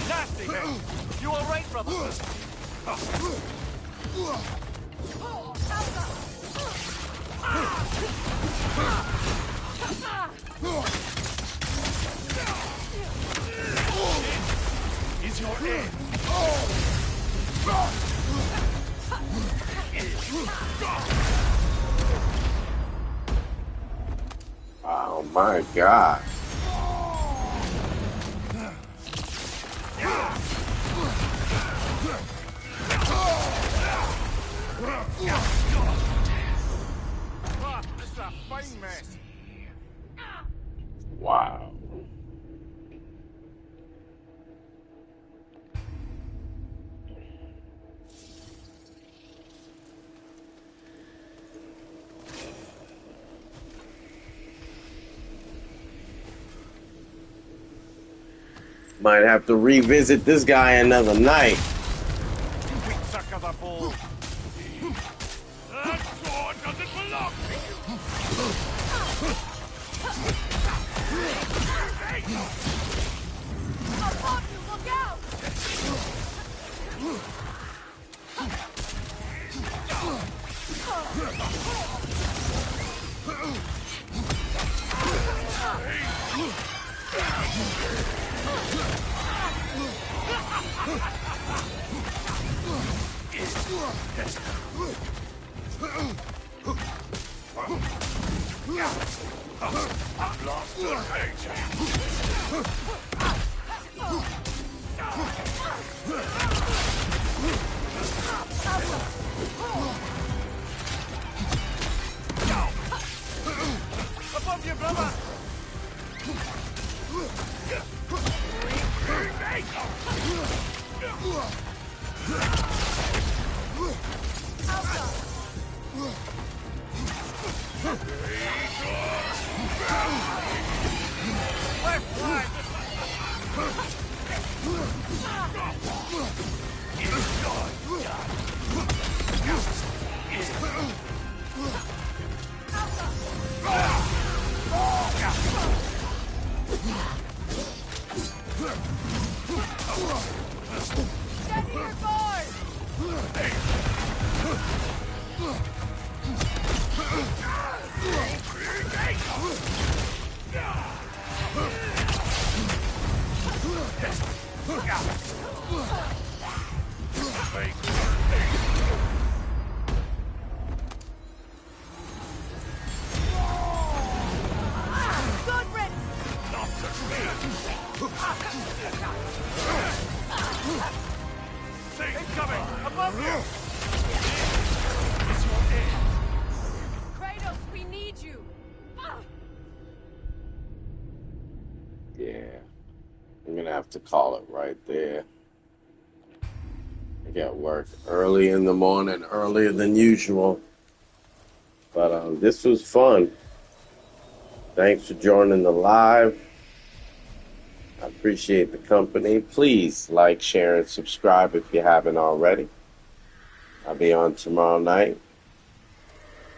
Nasty hit! You alright, brother? Is your end? Oh my God. This is a fine mess. Wow. Might have to revisit this guy another night. Weak suck of the ball. That sword doesn't belong to you! Above you! Look out! I've lost the above you, brother! Steady your guard! Good riddance! Incoming! Above you! Kratos, we need you! Yeah. I'm gonna have to call it right there. I got work early in the morning, earlier than usual. But this was fun. Thanks for joining the live. I appreciate the company. Please like, share, and subscribe if you haven't already. I'll be on tomorrow night,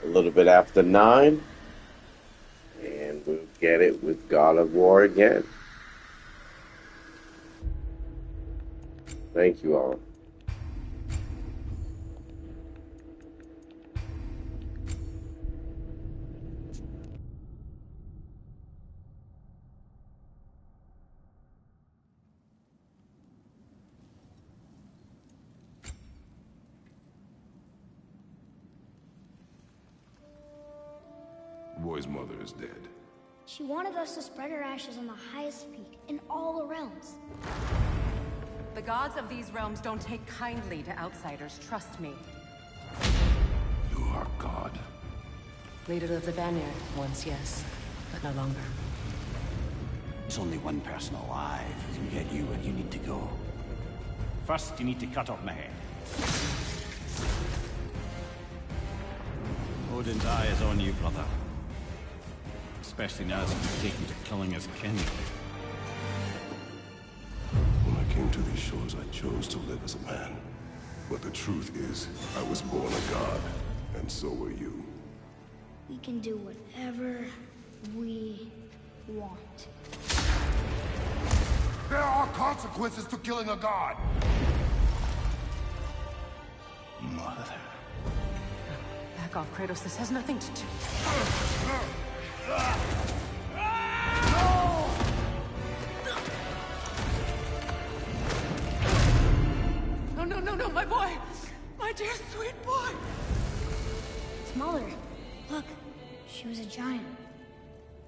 a little bit after 9. And we'll get it with God of War again. Thank you all. The boy's mother is dead. She wanted us to spread her ashes on the highest peak in all the realms. The gods of these realms don't take kindly to outsiders, trust me. You are God. Leader of the Vanir, once yes, but no longer. There's only one person alive who can get you where you need to go. First, you need to cut off my head. Odin's eye is on you, brother. Especially now that you've taken to killing his kin. When I came to these shores, I chose to live as a man. But the truth is, I was born a god, and so were you. We can do whatever we want. There are consequences to killing a god! Mother. Back off, Kratos. This has nothing to do. No, no, no, no, my boy! My dear, sweet boy! Smaller. Look, she was a giant.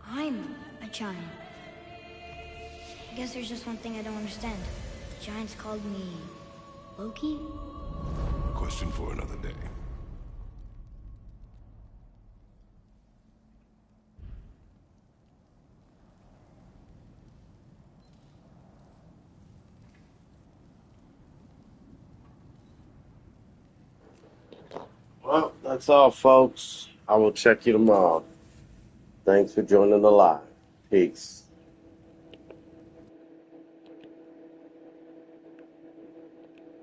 I'm a giant. I guess there's just one thing I don't understand. The giants called me Loki? Question for another day. Well, that's all, folks. I will check you tomorrow. Thanks for joining the live. Peace.